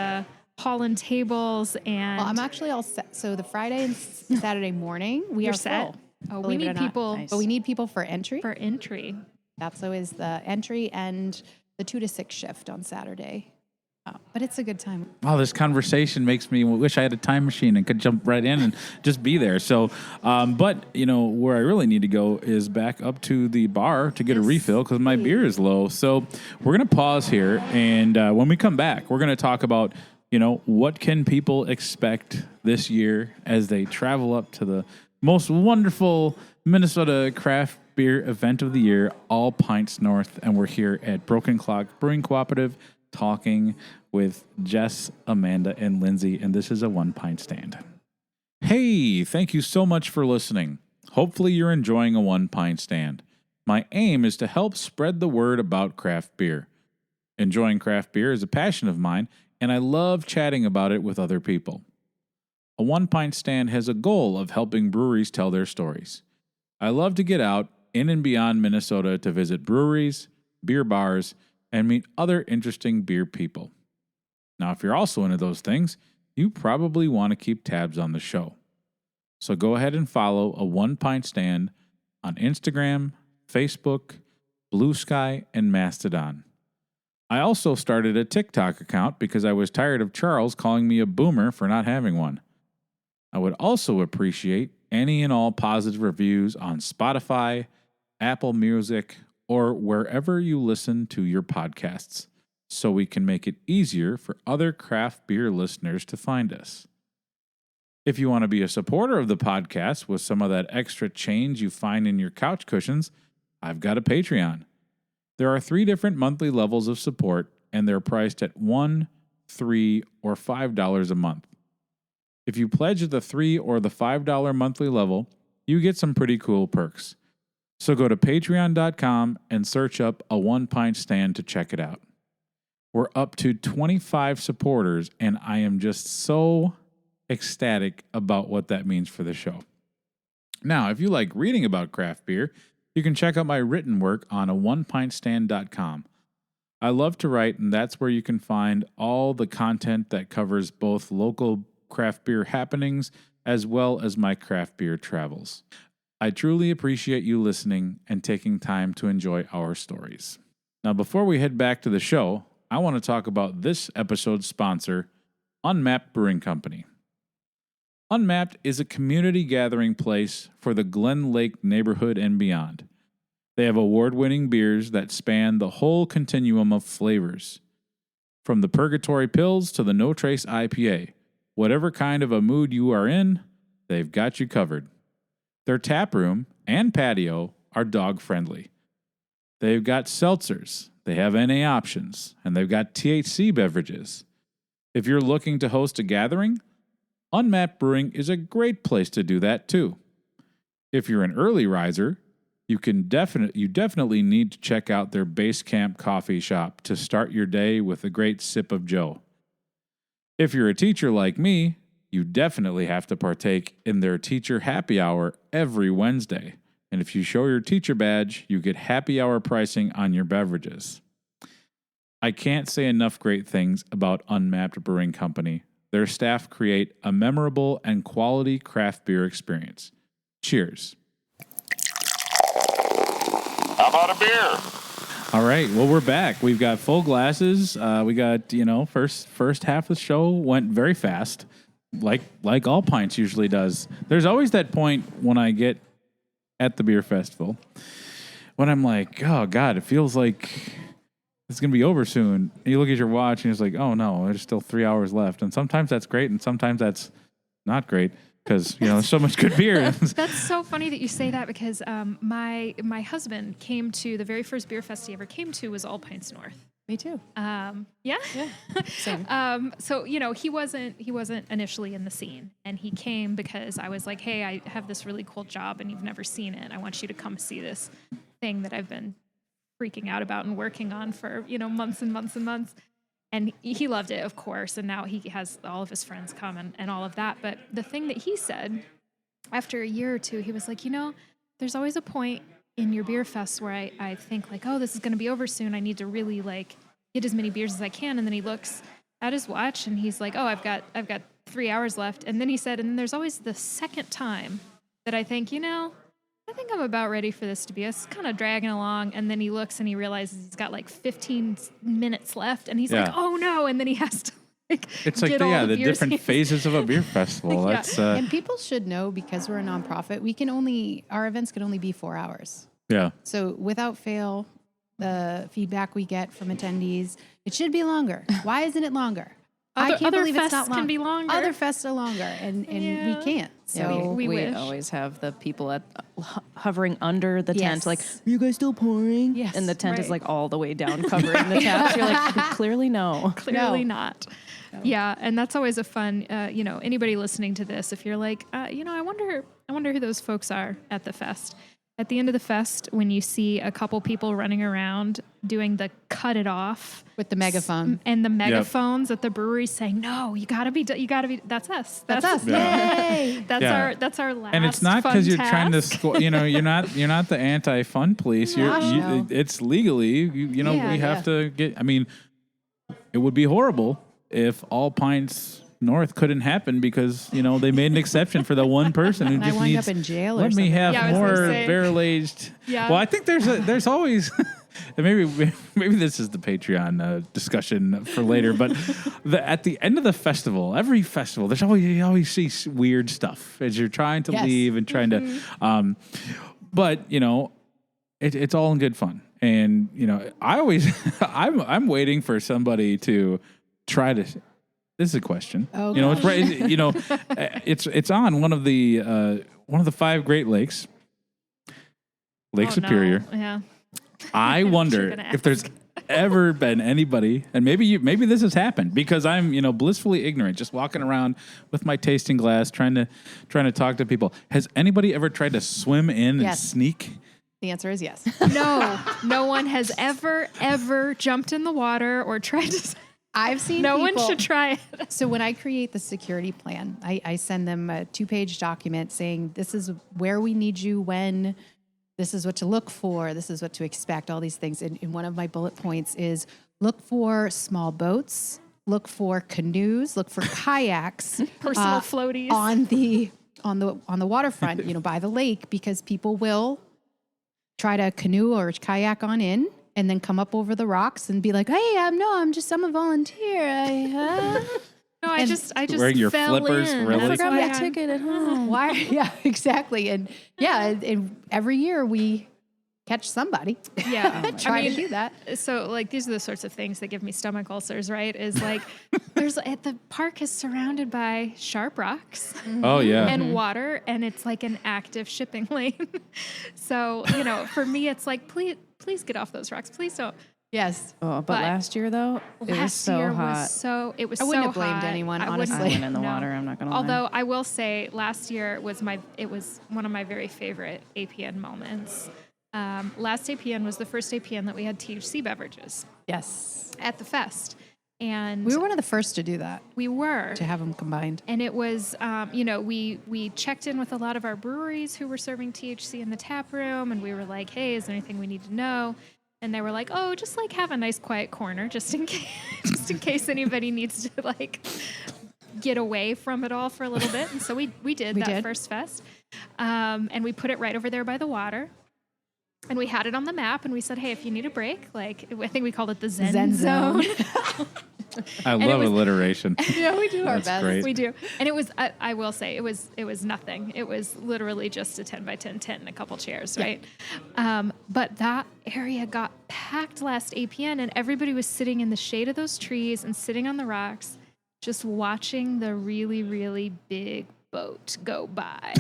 hauling tables, and... Well, I'm actually all set. So the Friday and Saturday morning, we are set. full. Oh, we need people. Nice. But we need people for entry. So is the entry and the 2 to 6 shift on Saturday. But it's a good time. Wow, this conversation makes me wish I had a time machine and could jump right in and just be there. So, but, you know, where I really need to go is back up to the bar to get a refill because my beer is low. So we're going to pause here. And when we come back, we're going to talk about, you know, what can people expect this year as they travel up to the most wonderful Minnesota craft beer event of the year, All Pints North. And we're here at Broken Clock Brewing Cooperative, talking with Jess, Amanda, and Lindsay, and this is a One Pint Stand. Hey, thank you so much for listening. Hopefully you're enjoying a One Pint Stand. My aim is to help spread the word about craft beer. Enjoying craft beer is a passion of mine, and I love chatting about it with other people. A One Pint Stand has a goal of helping breweries tell their stories. I love to get out in and beyond Minnesota to visit breweries, beer bars, and meet other interesting beer people. Now, if you're also into those things, you probably want to keep tabs on the show. So go ahead and follow a One Pint Stand on Instagram, Facebook, Blue Sky, and Mastodon. I also started a TikTok account because I was tired of Charles calling me a boomer for not having one. I would also appreciate any and all positive reviews on Spotify, Apple Music, or wherever you listen to your podcasts, so we can make it easier for other craft beer listeners to find us. If you want to be a supporter of the podcast with some of that extra change you find in your couch cushions, I've got a Patreon. There are 3 different monthly levels of support, and they're priced at $1, $3, or $5 a month. If you pledge at the $3 or the $5 monthly level, you get some pretty cool perks. So go to patreon.com and search up a One Pint Stand to check it out. We're up to 25 supporters, and I am just so ecstatic about what that means for the show. Now, if you like reading about craft beer, you can check out my written work on aonepintstand.com. I love to write, and that's where you can find all the content that covers both local craft beer happenings as well as my craft beer travels. I truly appreciate you listening and taking time to enjoy our stories. Now, before we head back to the show, I want to talk about this episode's sponsor, Unmapped Brewing Company. Unmapped is a community gathering place for the Glen Lake neighborhood and beyond. They have award-winning beers that span the whole continuum of flavors. From the Purgatory Pills to the No Trace IPA, whatever kind of a mood you are in, they've got you covered. Their tap room and patio are dog-friendly. They've got seltzers, they have NA options, and they've got THC beverages. If you're looking to host a gathering, Unmapped Brewing is a great place to do that too. If you're an early riser, you definitely need to check out their Base Camp coffee shop to start your day with a great sip of Joe. If you're a teacher like me, you definitely have to partake in their teacher happy hour every Wednesday. And if you show your teacher badge, you get happy hour pricing on your beverages. I can't say enough great things about Unmapped Brewing Company. Their staff create a memorable and quality craft beer experience. Cheers. How about a beer? All right. Well, we're back. We've got full glasses. We got, first half of the show went very fast, like all pints usually does. There's always that point when I get at the beer festival when I'm like, oh God, it feels like it's going to be over soon. And you look at your watch and it's like, oh no, there's still 3 hours left. And sometimes that's great. And sometimes that's not great because, there's so much good beer. That's so funny that you say that because my husband came to the very first beer fest he ever came to was All Pints North. Me too. Yeah. Same. So, he wasn't initially in the scene, and he came because I was like, hey, I have this really cool job and you've never seen it. I want you to come see this thing that I've been freaking out about and working on for, months and months and months. And he loved it, of course. And now he has all of his friends come and all of that. But the thing that he said after a year or two, he was like, there's always a point in your beer fest where I think like, oh, this is going to be over soon. I need to really get as many beers as I can. And then he looks at his watch and he's like, oh, I've got 3 hours left. And then he said, and then there's always the second time that I think, I think I'm about ready for this to be. It's kind of dragging along. And then he looks and he realizes he's got 15 minutes left. And he's like, oh no. And then he has to it's like, the different phases of a beer festival. Yeah. That's and people should know because we're a nonprofit, our events can only be 4 hours. Yeah. So without fail, the feedback we get from attendees, it should be longer. Why isn't it longer? I can't believe it's not long. Can be longer. Other fests are longer, and we can't. So we wish. always have the people hovering under the Yes. tent, like, are you guys still pouring? Yes. And the tent is Right. like all the way down covering the taps. You're like, clearly no. Clearly No. not. Yeah, and that's always a fun, anybody listening to this, if you're like, I wonder who those folks are at the fest. At the end of the fest, when you see a couple people running around doing the cut it off with the megaphone. and the megaphones at the brewery saying, "No, you gotta be. That's us. That's us. Yeah. Yay! That's our last. and it's not because you're trying to score. You're not the anti-fun police. No. It's legally. We have to get. I mean, it would be horrible if All Pints North couldn't happen because they made an exception for the one person who And I just wind needs. up in jail or Let me something. have Yeah, I was gonna more say. barrel aged. Yeah. Well, I think there's always. And maybe this is the Patreon discussion for later, but at the end of the festival, every festival, you always see weird stuff as you're trying to Yes. leave and trying to, but it's all in good fun. And I always I'm waiting for somebody to try to. This is a question. Oh, It's right. It's on one of the 5 Great Lakes, Lake Superior. No. Yeah. I wonder gonna if there's ever been anybody, and maybe this has happened because I'm blissfully ignorant, just walking around with my tasting glass, trying to talk to people. Has anybody ever tried to swim in and Yes. sneak? The answer is yes. No one has ever jumped in the water or tried to. I've seen No one people- should try it. So when I create the security plan, I send them a 2-page document saying, this is where we need you when, this is what to look for, this is what to expect, all these things. And one of my bullet points is look for small boats, look for canoes, look for kayaks, Personal floaties. on the waterfront, you know, by the lake, because people will try to canoe or kayak on in and then come up over the rocks and be like, hey, I'm a volunteer. No, I just Wearing your fell flippers, in. really? That's Forgot why my I- ticket at home. Why? Yeah, exactly. And and every year we catch somebody. Yeah. Try to do that. So like these are the sorts of things that give me stomach ulcers, right? Is like the park is surrounded by sharp rocks Oh, yeah. and water, and it's like an active shipping lane. So, you know, for me it's like please get off those rocks. Please don't. Yes. Oh, but But last year though, it was Last so year hot. it was I wouldn't so have blamed hot. anyone, I wouldn't- I honestly. went in the No. water. I'm not gonna lie. Although I will say last year was one of my very favorite APN moments. Last APN was the first APN that we had THC beverages Yes. at the fest. And We were one of the first to do that, we were. to have them combined. And it was, you know, we checked in with a lot of our breweries who were serving THC in the tap room, and we were like, hey, is there anything we need to know? And they were like, oh, just like have a nice quiet corner just in case anybody needs to like get away from it all for a little bit. And so we did We that did. first fest. And we put it right over there by the water. And we had it on the map, and we said, hey, if you need a break, like I think we called it the Zen Zone. I it love was- alliteration. Yeah, we do our That's best. great. We do. And it was, I will say, it was nothing. It was literally just a 10 by 10 tent and a couple chairs, right? But that area got packed last APN, and everybody was sitting in the shade of those trees and sitting on the rocks, just watching the really, really big boat go by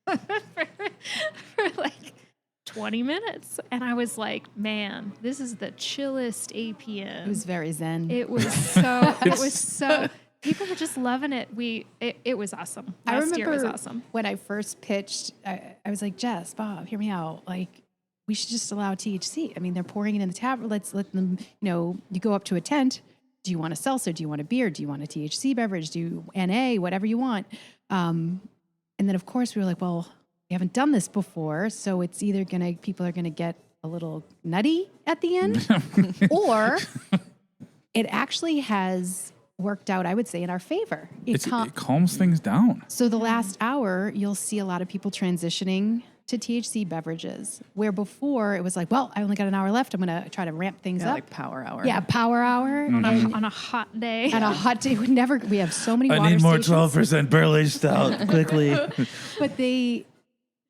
for like 20 minutes. And I was like, man, this is the chillest APN. It was very zen. It was so people were just loving it. It was awesome. I Last year was remember awesome. when I first pitched, I was like, Jess, Bob, hear me out. Like, we should just allow THC. I mean, they're pouring it in the tap. Let's let them, you know, you go up to a tent. Do you want a seltzer? Do you want a beer? Do you want a THC beverage? Do you NA? Whatever you want. And then, of course, we were like, well, we haven't done this before. So it's either people are going to get a little nutty at the end, or it actually has worked out, I would say, in our favor. It calms things down. So the last hour, you'll see a lot of people transitioning to THC beverages, where before it was like, well, I only got an hour left. I'm going to try to ramp things yeah, up. like power hour. Yeah, power hour. On a hot day. And a hot day. We have so many water stations. 12% barrel aged stout quickly. But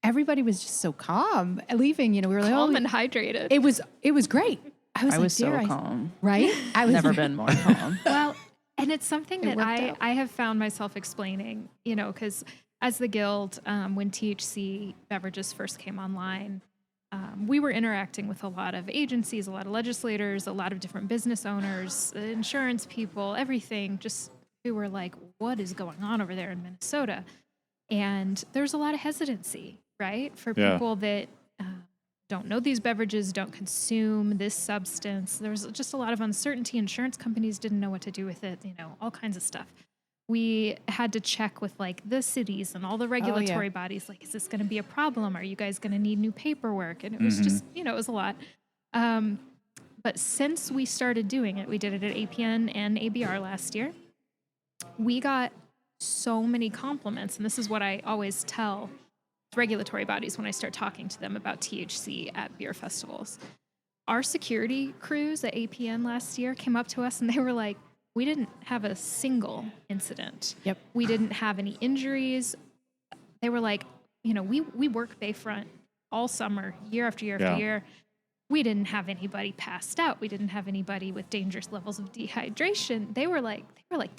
everybody was just so calm leaving. You know, we were like, calm oh, and hydrated. it was great. I was I like, was so dare calm. right? I was Never been more calm. Well, and it's something that worked out. I have found myself explaining, you know, because as the guild, when THC beverages first came online, we were interacting with a lot of agencies, a lot of legislators, a lot of different business owners, insurance people, everything, just who were like, what is going on over there in Minnesota? And there's a lot of hesitancy, right? For Yeah. people that don't know these beverages, don't consume this substance. There was just a lot of uncertainty. Insurance companies didn't know what to do with it, you know, all kinds of stuff. We had to check with like the cities and all the regulatory bodies, like, is this going to be a problem? Are you guys going to need new paperwork? And it was just, you know, it was a lot. But since we started doing it, we did it at APN and ABR last year, we got so many compliments. And this is what I always tell regulatory bodies when I start talking to them about THC at beer festivals. Our security crews at APN last year came up to us and they were like, we didn't have a single incident. Yep. We didn't have any injuries. They were like, you know, we work Bayfront all summer, year after year Yeah. after year. We didn't have anybody passed out. We didn't have anybody with dangerous levels of dehydration. They were like,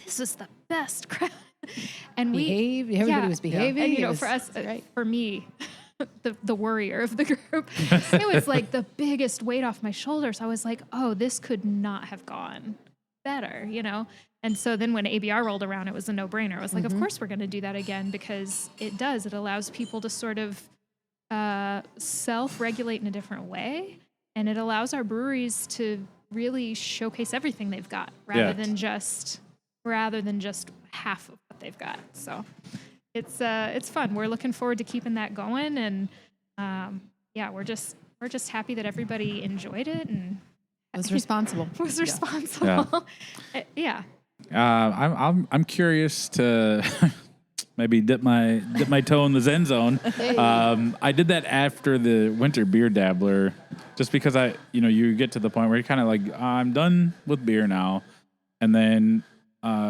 this is the best crowd. And Everybody was behaving. And, you It know, was- for us, right. for me, the worrier of the group, it was like the biggest weight off my shoulders. I was like, oh, this could not have gone better, you know? And so then when ABR rolled around, it was a no-brainer. I was like, of course we're going to do that again, because it allows people to sort of self-regulate in a different way. And it allows our breweries to really showcase everything they've got Yeah. rather than just half of what they've got. So it's fun. We're looking forward to keeping that going, and we're just happy that everybody enjoyed it and Was responsible. was responsible. Yeah. I'm curious to maybe dip my toe in the Zen zone. I did that after the winter beer dabbler, just because you get to the point where you're kind of like, I'm done with beer now, and then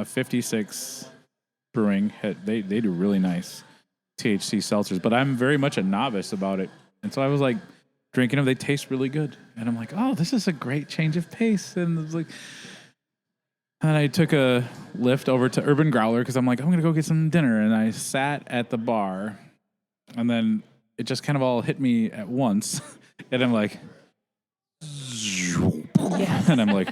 56 Brewing they do really nice THC seltzers, but I'm very much a novice about it, and so I was like drinking them. They taste really good, and I'm like, oh, this is a great change of pace, and it's like. And I took a lift over to Urban Growler because I'm like, I'm going to go get some dinner. And I sat at the bar, and then it just kind of all hit me at once. And I'm like, and I'm like,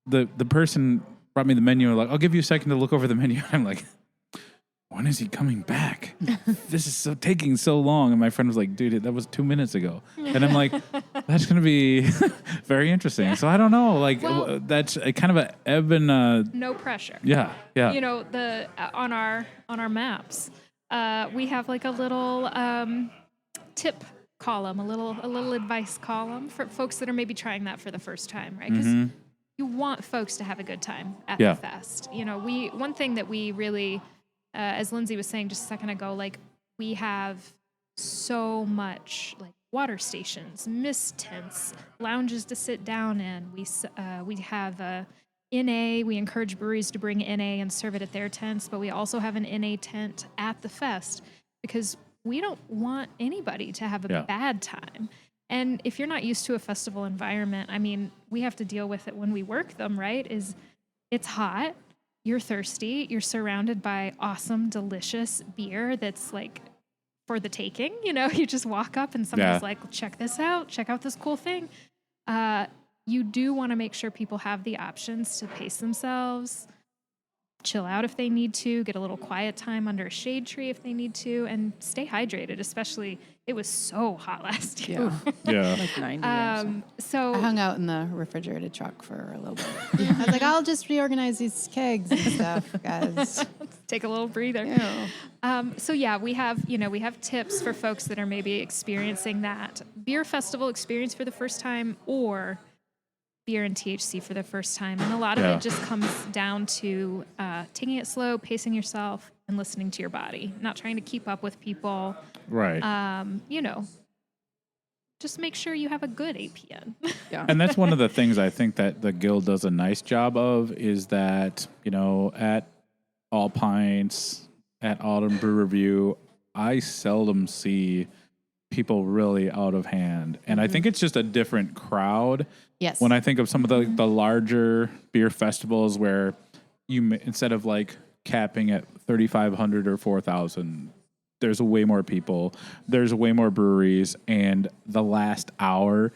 the person brought me the menu. Like, I'll give you a second to look over the menu. And I'm like, when is he coming back? This is taking so long. And my friend was like, dude, that was 2 minutes ago. And I'm like, that's going to be very interesting. Yeah. So I don't know. Like, that's a kind of a ebb and no pressure. Yeah. You know, on our maps, we have like a little tip column, a little advice column for folks that are maybe trying that for the first time, right? Because you want folks to have a good time at the fest. You know, one thing that we really as Lindsay was saying just a second ago, like we have so much like water stations, mist tents, lounges to sit down in. We have NA. We encourage breweries to bring NA and serve it at their tents, but we also have an NA tent at the fest because we don't want anybody to have a bad time. And if you're not used to a festival environment, I mean, we have to deal with it when we work them, right? It's hot. You're thirsty. You're surrounded by awesome, delicious beer that's like for the taking. You know, you just walk up and somebody's like, check this out. Check out this cool thing. You do want to make sure people have the options to pace themselves, chill out if they need to, get a little quiet time under a shade tree if they need to, and stay hydrated, especially it was so hot last year. Yeah. Like 90 So I hung out in the refrigerated truck for a little bit. I was like, I'll just reorganize these kegs and stuff, guys. take a little breather. Yeah. We have tips for folks that are maybe experiencing that beer festival experience for the first time or beer and THC for the first time. And a lot of it just comes down to taking it slow, pacing yourself, and listening to your body, not trying to keep up with people. Right. Just make sure you have a good APN. Yeah. And that's one of the things I think that the Guild does a nice job of is that, at All Pints, at Autumn Brew Review, I seldom see people really out of hand. And I think it's just a different crowd. Yes. When I think of some of the larger beer festivals where instead of like capping at 3,500 or 4,000, there's way more people, there's way more breweries, and the last hour,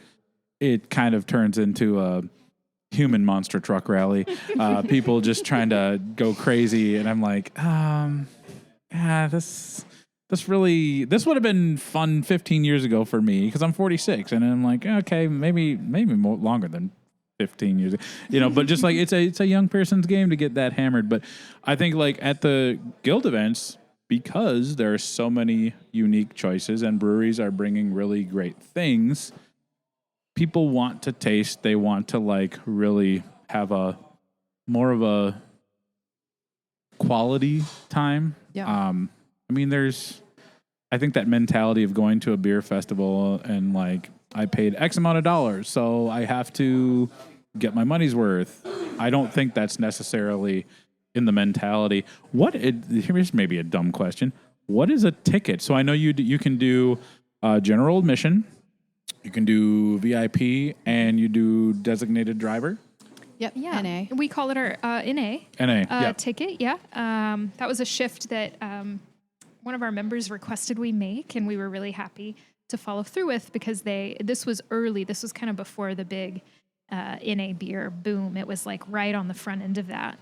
it kind of turns into a human monster truck rally. People just trying to go crazy, and I'm like, this would have been fun 15 years ago for me because I'm 46, and I'm like, okay, maybe more longer than 15 years, but just like it's a young person's game to get that hammered. But I think like at the Guild events, because there are so many unique choices and breweries are bringing really great things, people want to taste. They want to like really have a more of a quality time. Yeah. I think that mentality of going to a beer festival and like I paid X amount of dollars, so I have to get my money's worth. I don't think that's necessarily in the mentality. Here's maybe a dumb question. What is a ticket? So I know you can do general admission, you can do VIP, and you do designated driver. Yep. Yeah. NA. We call it our NA. ticket. Yeah. That was a shift that one of our members requested we make, and we were really happy to follow through with because this was early. This was kind of before the big NA beer boom. It was like right on the front end of that.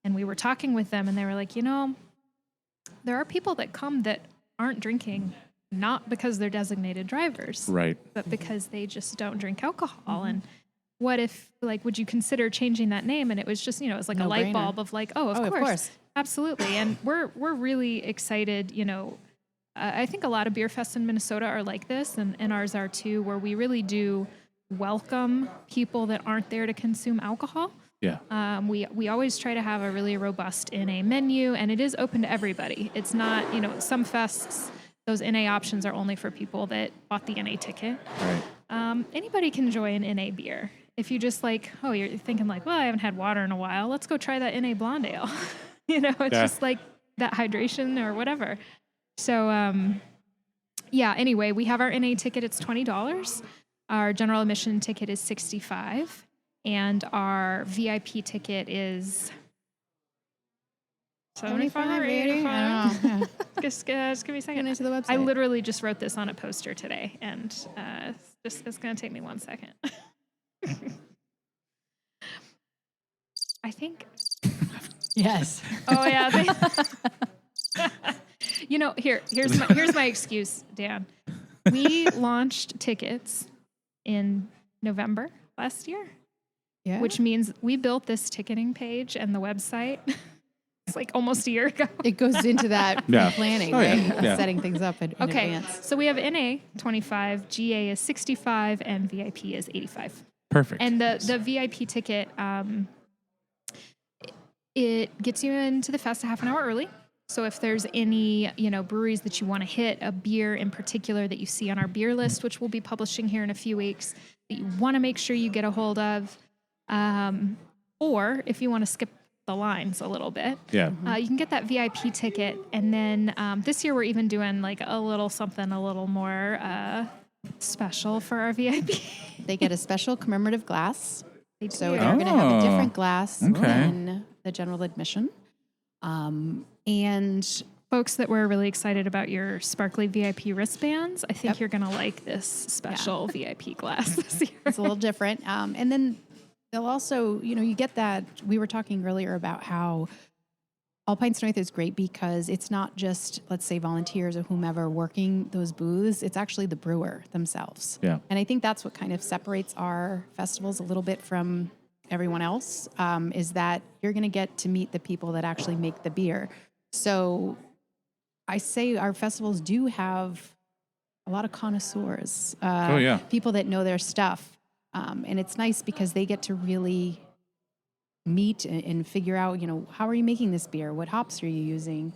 And we were talking with them, and they were like, there are people that come that aren't drinking, not because they're designated drivers, Right. but because they just don't drink alcohol. And what if, like, would you consider changing that name? And it was just, it was like a light No-brainer. bulb of like, of course. Absolutely. And we're really excited, I think a lot of beer fests in Minnesota are like this, and ours are too, where we really do welcome people that aren't there to consume alcohol. Yeah. We always try to have a really robust NA menu, and it is open to everybody. It's not, some fests, those NA options are only for people that bought the NA ticket. Right. Anybody can enjoy an NA beer. If you just like, you're thinking like, well, I haven't had water in a while. Let's go try that NA blonde ale. It's just like that hydration or whatever. So, anyway, we have our NA ticket. It's $20. Our general admission ticket is $65. And our VIP ticket is $75 or $85. Just give me a second. Into the website. I literally just wrote this on a poster today, and it's going to take me 1 second. I think. Yes. Oh yeah. Here's my excuse, Dan. We launched tickets in November last year. Yeah. Which means we built this ticketing page and the website. It's like almost a year ago. It goes into that planning, right? Yeah. Setting things up in advance. So we have NA 25, GA is 65, and VIP is 85. Perfect. And the VIP ticket, it gets you into the fest a half an hour early. So if there's any, breweries that you want to hit, a beer in particular that you see on our beer list, which we'll be publishing here in a few weeks, that you want to make sure you get a hold of, or if you want to skip the lines a little bit, you can get that VIP ticket. And then this year we're even doing like a little something a little more special for our VIP. They get a special commemorative glass. So do. they're going to have a different glass than the general admission. And folks that were really excited about your sparkly VIP wristbands, I think you're going to like this special VIP glass this year. It's a little different. And then they'll also, you get that. We were talking earlier about how All Pints North is great because it's not just, let's say, volunteers or whomever working those booths. It's actually the brewer themselves. Yeah. And I think that's what kind of separates our festivals a little bit from everyone else, is that you're going to get to meet the people that actually make the beer. So I say our festivals do have a lot of connoisseurs, people that know their stuff. And it's nice because they get to really meet and figure out, how are you making this beer? What hops are you using?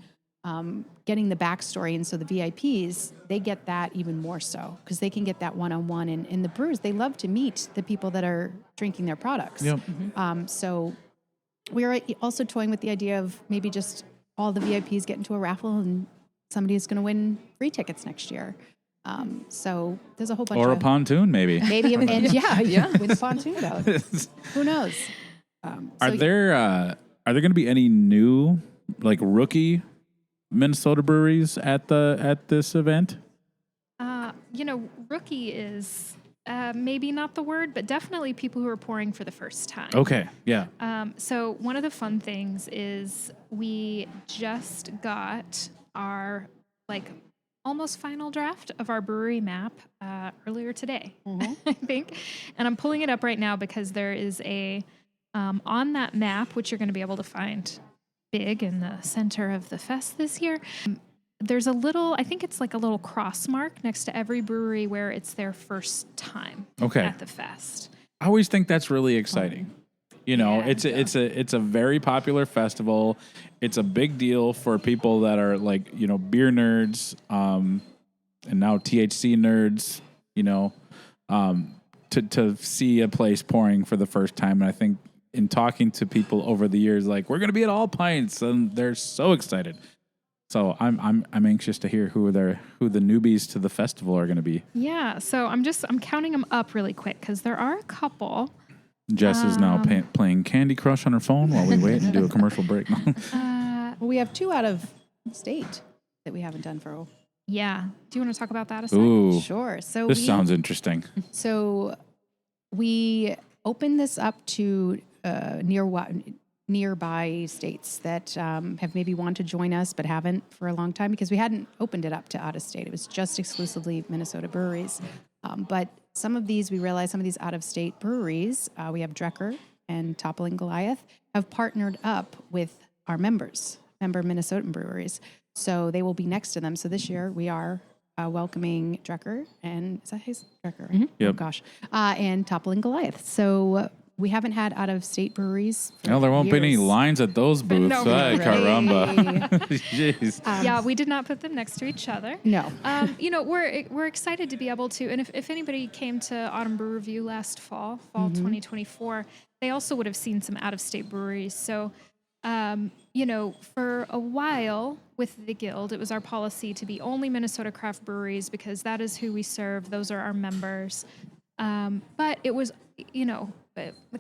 Getting the backstory. And so the VIPs, they get that even more so because they can get that one-on-one. And the brewers, they love to meet the people that are drinking their products. Yep. So we're also toying with the idea of maybe just all the VIPs get into a raffle and somebody is going to win free tickets next year. So there's a whole bunch or of... a pontoon, maybe. Maybe, and with a pontoon boat. Who knows? Are there going to be any new, like, rookie Minnesota breweries at this event? Rookie is maybe not the word, but definitely people who are pouring for the first time. Okay, yeah. So one of the fun things is we just got our almost final draft of our brewery map earlier today, I think. And I'm pulling it up right now because there is a on that map, which you're going to be able to find big in the center of the fest this year. There's a little, I think it's like a little cross mark next to every brewery where it's their first time at the fest. I always think that's really exciting. It's a very popular festival. It's a big deal for people that are like, beer nerds, and now THC nerds, to see a place pouring for the first time. And I think in talking to people over the years, like, we're going to be at All Pints, and they're so excited. So I'm anxious to hear who the newbies to the festival are going to be. Yeah. So I'm counting them up really quick because there are a couple. Jess is now playing Candy Crush on her phone while we wait and do a commercial break. Well, we have 2 out of state that we haven't done for. Yeah. Do you want to talk about that a second? Ooh, Sure. So this sounds interesting. So we opened this up to nearby states that have maybe wanted to join us but haven't for a long time because we hadn't opened it up to out of state. It was just exclusively Minnesota breweries. But some of these out-of-state breweries, we have Drecker and Toppling Goliath, have partnered up with our member Minnesotan breweries. So they will be next to them. So this year we are welcoming Drecker and is that his Drecker? Right? Yep. Oh gosh, and Toppling Goliath. So we haven't had out-of-state breweries. Well, there won't be any years. lines at those booths. No, Ay, really. caramba. Jeez. Yeah, we did not put them next to each other. No. We're excited to be able to, and if anybody came to Autumn Brew Review last fall 2024, they also would have seen some out-of-state breweries. So, for a while with the Guild, it was our policy to be only Minnesota craft breweries because that is who we serve. Those are our members. But it was,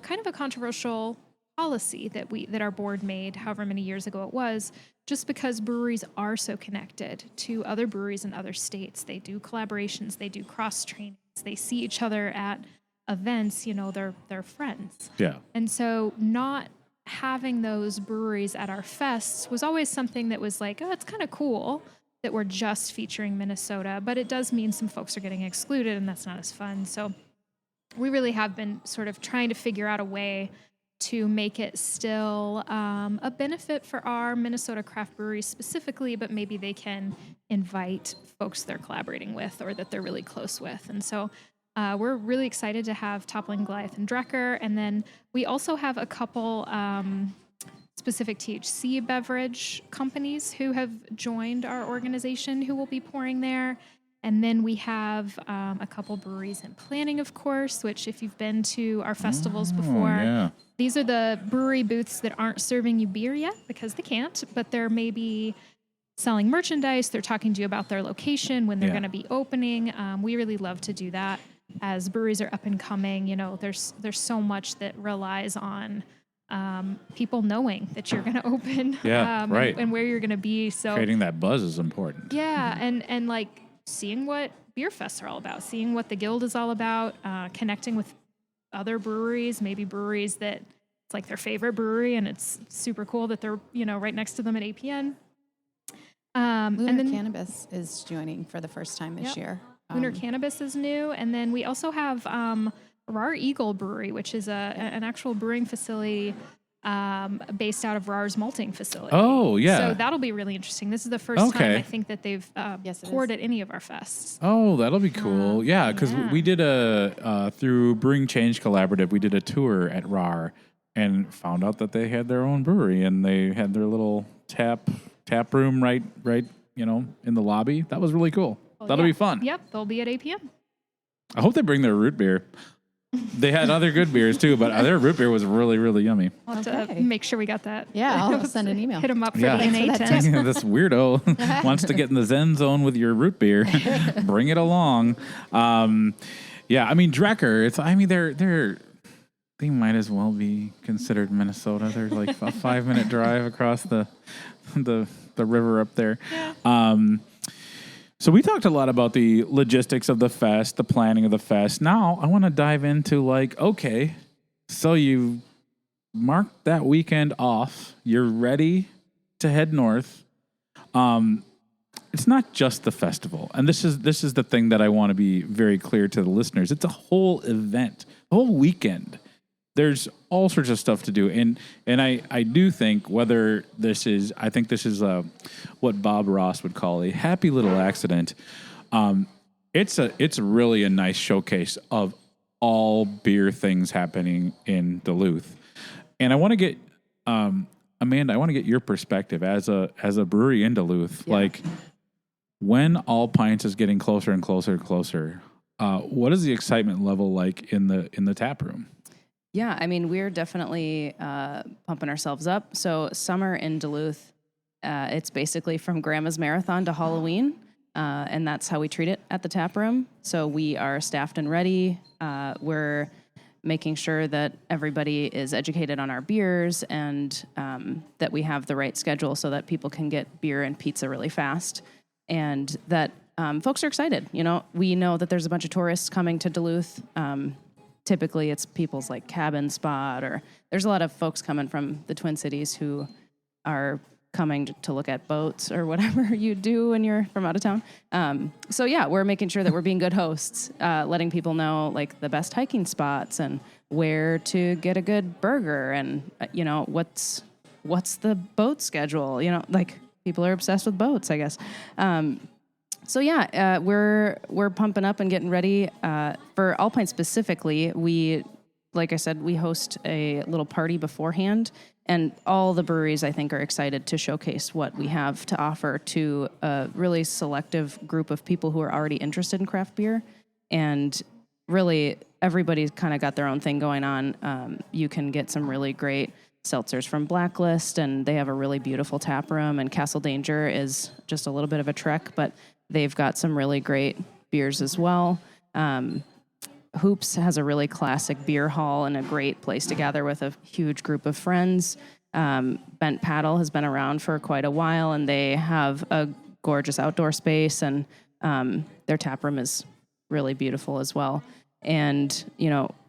kind of a controversial policy that our board made, however many years ago it was, just because breweries are so connected to other breweries in other states. They do collaborations, they do cross trainings, they see each other at events. They're friends. Yeah. And so not having those breweries at our fests was always something that was like, oh, it's kind of cool that we're just featuring Minnesota, but it does mean some folks are getting excluded, and that's not as fun. So we really have been sort of trying to figure out a way to make it still a benefit for our Minnesota craft breweries specifically, but maybe they can invite folks they're collaborating with or that they're really close with. And so we're really excited to have Toppling Goliath and Drecker. And then we also have a couple specific THC beverage companies who have joined our organization who will be pouring there. And then we have a couple breweries in planning, of course, which if you've been to our festivals before, these are the brewery booths that aren't serving you beer yet because they can't, but they're maybe selling merchandise. They're talking to you about their location, when they're going to be opening. We really love to do that as breweries are up and coming. There's so much that relies on people knowing that you're going to open right. and where you're going to be. So Creating that buzz is important. Yeah, and like seeing what beer fests are all about, seeing what the Guild is all about, connecting with other breweries, maybe breweries that it's like their favorite brewery and it's super cool that they're, right next to them at APN. Lunar and then Cannabis is joining for the first time this year. Lunar Cannabis is new. And then we also have Rar Eagle Brewery, which is an actual brewing facility based out of Rar's malting facility. Oh, yeah. So that'll be really interesting. This is the first time I think that they've poured at any of our fests. Oh, that'll be cool. Yeah, because we did through Brewing Change Collaborative, we did a tour at RAR and found out that they had their own brewery and they had their little tap room right, in the lobby. That was really cool. That'll be fun. Yep, they'll be at APM. I hope they bring their root beer. They had other good beers too, but their root beer was really, really yummy. We'll have to make sure we got that. Yeah, I'll send an email. Hit them up for Yeah. the NA Thanks for that tent. This weirdo wants to get in the Zen zone with your root beer. Bring it along. Drecker. They might as well be considered Minnesota. They're like a 5-minute drive across the river up there. Yeah. So we talked a lot about the logistics of the fest, the planning of the fest. Now I want to dive into okay, so you marked that weekend off. You're ready to head north. It's not just the festival, and this is the thing that I want to be very clear to the listeners. It's a whole event, a whole weekend. There's all sorts of stuff to do, and I do think this is what Bob Ross would call a happy little accident. It's really a nice showcase of all beer things happening in Duluth, and I want to get Amanda. I want to get your perspective as a brewery in Duluth. Yeah. Like when All Pints is getting closer and closer and closer, what is the excitement level like in the tap room? Yeah, I mean, we're definitely pumping ourselves up. So summer in Duluth, it's basically from Grandma's Marathon to Halloween, and that's how we treat it at the tap room. So we are staffed and ready. We're making sure that everybody is educated on our beers and that we have the right schedule so that people can get beer and pizza really fast, and that folks are excited. We know that there's a bunch of tourists coming to Duluth. Typically, it's people's like cabin spot, or there's a lot of folks coming from the Twin Cities who are coming to look at boats or whatever you do when you're from out of town. So yeah, we're making sure that we're being good hosts, letting people know like the best hiking spots and where to get a good burger and, what's the boat schedule, like people are obsessed with boats, I guess. So yeah, we're pumping up and getting ready for Alpine specifically. Like I said, we host a little party beforehand, and all the breweries, I think, are excited to showcase what we have to offer to a really selective group of people who are already interested in craft beer. And really, everybody's kind of got their own thing going on. You can get some really great seltzers from Blacklist, and they have a really beautiful tap room, and Castle Danger is just a little bit of a trek, but they've got some really great beers as well. Hoops has a really classic beer hall and a great place to gather with a huge group of friends. Bent Paddle has been around for quite a while, and they have a gorgeous outdoor space, and their tap room is really beautiful as well. And,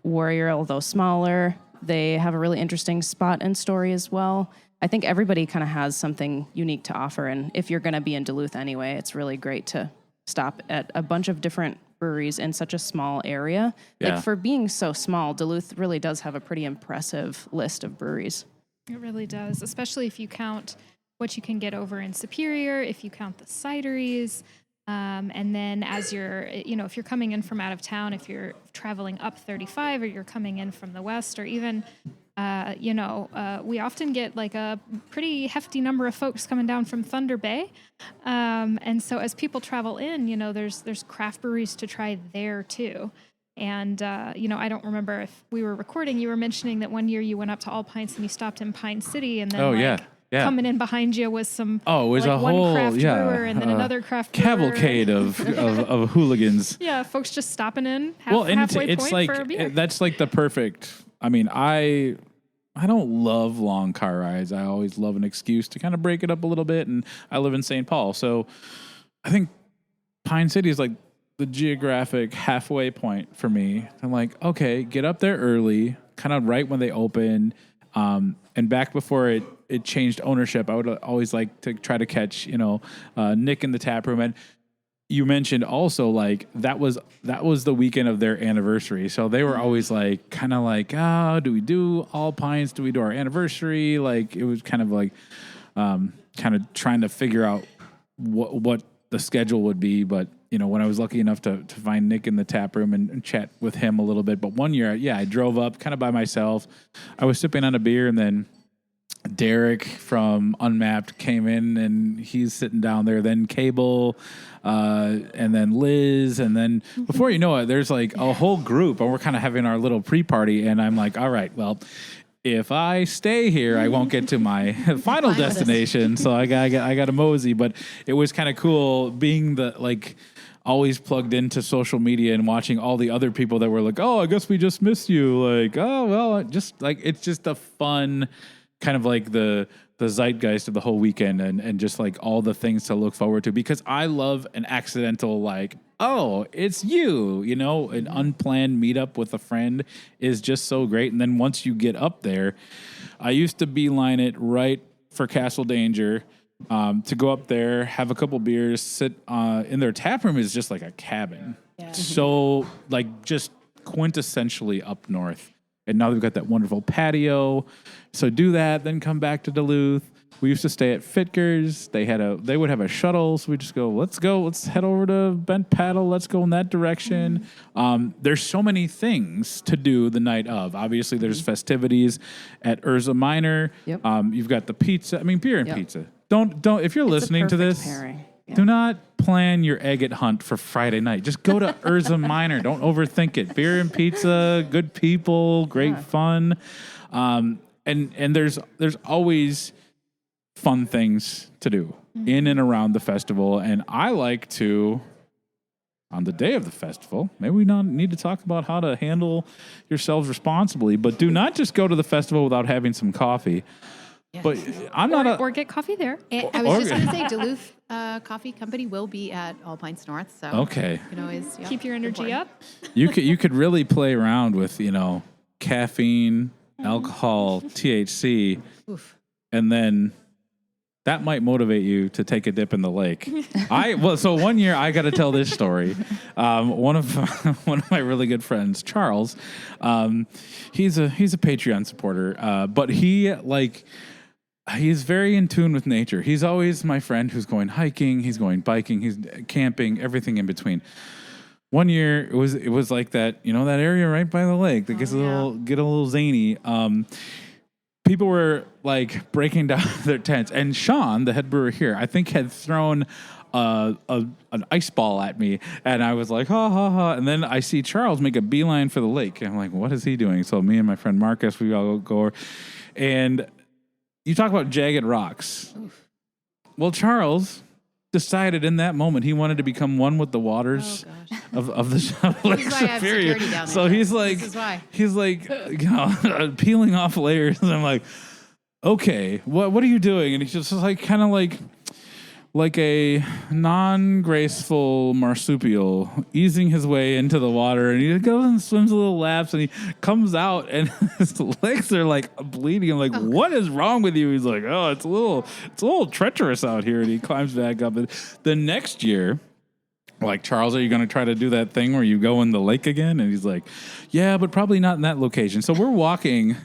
Warrior, although smaller, they have a really interesting spot and story as well. I think everybody kind of has something unique to offer, and if you're going to be in Duluth anyway, it's really great to stop at a bunch of different breweries in such a small area. Yeah. Like for being so small, Duluth really does have a pretty impressive list of breweries. It really does, especially if you count what you can get over in Superior, if you count the cideries, and then as you're, if you're coming in from out of town, if you're traveling up 35 or you're coming in from the west, or even, we often get like a pretty hefty number of folks coming down from Thunder Bay. And so as people travel in, there's craft breweries to try there too. And, I don't remember if we were recording, you were mentioning that one year you went up to All Pints and you stopped in Pine City, and then coming in behind you was some it was a one whole craft brewer and then another craft cavalcade of hooligans. Yeah, folks just stopping in halfway it's point like for a beer. that's like the perfect. I mean, I don't love long car rides. I always love an excuse to kind of break it up a little bit, and I live in St. Paul, so I think Pine City is like the geographic halfway point for me. I'm like, okay, get up there early, kind of right when they open. And back before it changed ownership, I would always like to try to catch, Nick in the tap room. And you mentioned also like that was the weekend of their anniversary. So they were always like, kind of like, do we do All Pines? Do we do our anniversary? Like it was kind of like, kind of trying to figure out what the schedule would be. But, when I was lucky enough to find Nick in the tap room and chat with him a little bit. But one year, I drove up kind of by myself. I was sipping on a beer, and then Derek from Unmapped came in, and he's sitting down there. Then Cable, and then Liz, and then before you know it, there's like a whole group, and we're kind of having our little pre-party. And I'm like, all right, well, if I stay here, I won't get to my final destination. So I got a mosey. But it was kind of cool being always plugged into social media and watching all the other people that were like, oh, I guess we just missed you. Like, oh, well, just like, it's just a fun kind of like the zeitgeist of the whole weekend and just like all the things to look forward to, because I love an accidental, like, oh, it's you, an unplanned meetup with a friend is just so great. And then once you get up there, I used to beeline it right for Castle Danger, to go up there, have a couple beers, sit in their tap room is just like a cabin. Yeah. So like just quintessentially up north. And now they've got that wonderful patio. So do that, then come back to Duluth. We used to stay at Fitker's. They would have a shuttle. So we just let's head over to Bent Paddle. Let's go in that direction. There's so many things to do the night of. Obviously, there's festivities at Urza Minor. Yep. You've got the pizza. I mean, beer and pizza. Don't. If you're listening to this, do not plan your agate hunt for Friday night. Just go to Urza Minor. Don't overthink it. Beer and pizza, good people, great fun, and there's always fun things to do in and around the festival. And I like to, on the day of the festival, maybe we not need to talk about how to handle yourselves responsibly, but do not just go to the festival without having some coffee. Yes. But I'm not or get coffee there. And I was just going to say, Duluth Coffee Company will be at All Pints North. So okay, you can always keep your energy up. You could really play around with caffeine, alcohol, THC, and then that might motivate you to take a dip in the lake. So one year I got to tell this story. One of my really good friends, Charles, he's a Patreon supporter, but he's very in tune with nature. He's always my friend who's going hiking, he's going biking, he's camping, everything in between. One year it was like that, that area right by the lake that gets a little zany. People were like breaking down their tents, and Sean, the head brewer here, I think had thrown an ice ball at me, and I was like, ha ha ha. And then I see Charles make a beeline for the lake, and I'm like, what is he doing? So me and my friend Marcus, we all go, and you talk about jagged rocks. Oof. Well, Charles decided in that moment he wanted to become one with the waters of the Lake Superior. So he's like, peeling off layers, and I'm like, okay, what are you doing? And he's just like kind of like a non-graceful marsupial easing his way into the water, and he goes and swims a little laps, and he comes out, and his legs are like bleeding. I'm like, what is wrong with you? He's like, oh, it's a little treacherous out here, and he climbs back up. And the next year, like, Charles, are you going to try to do that thing where you go in the lake again? And he's like, yeah, but probably not in that location. So we're walking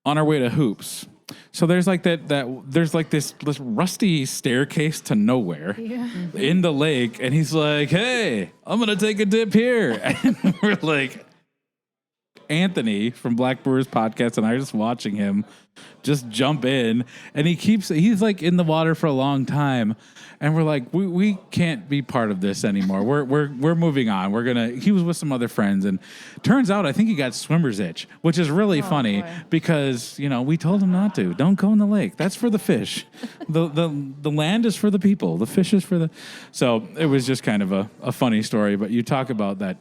on our way to Hoops. So there's like there's like this rusty staircase to nowhere in the lake, and he's like, "Hey, I'm gonna take a dip here," and we're like, Anthony from Black Brewers Podcast, and I are just watching him just jump in, and he's like in the water for a long time, and we're like, we can't be part of this anymore. We're moving on. He was with some other friends, and turns out I think he got swimmer's itch, which is really funny because we told him not to. Don't go in the lake. That's for the fish. the land is for the people. The fish is for the. So it was just kind of a funny story. But you talk about that,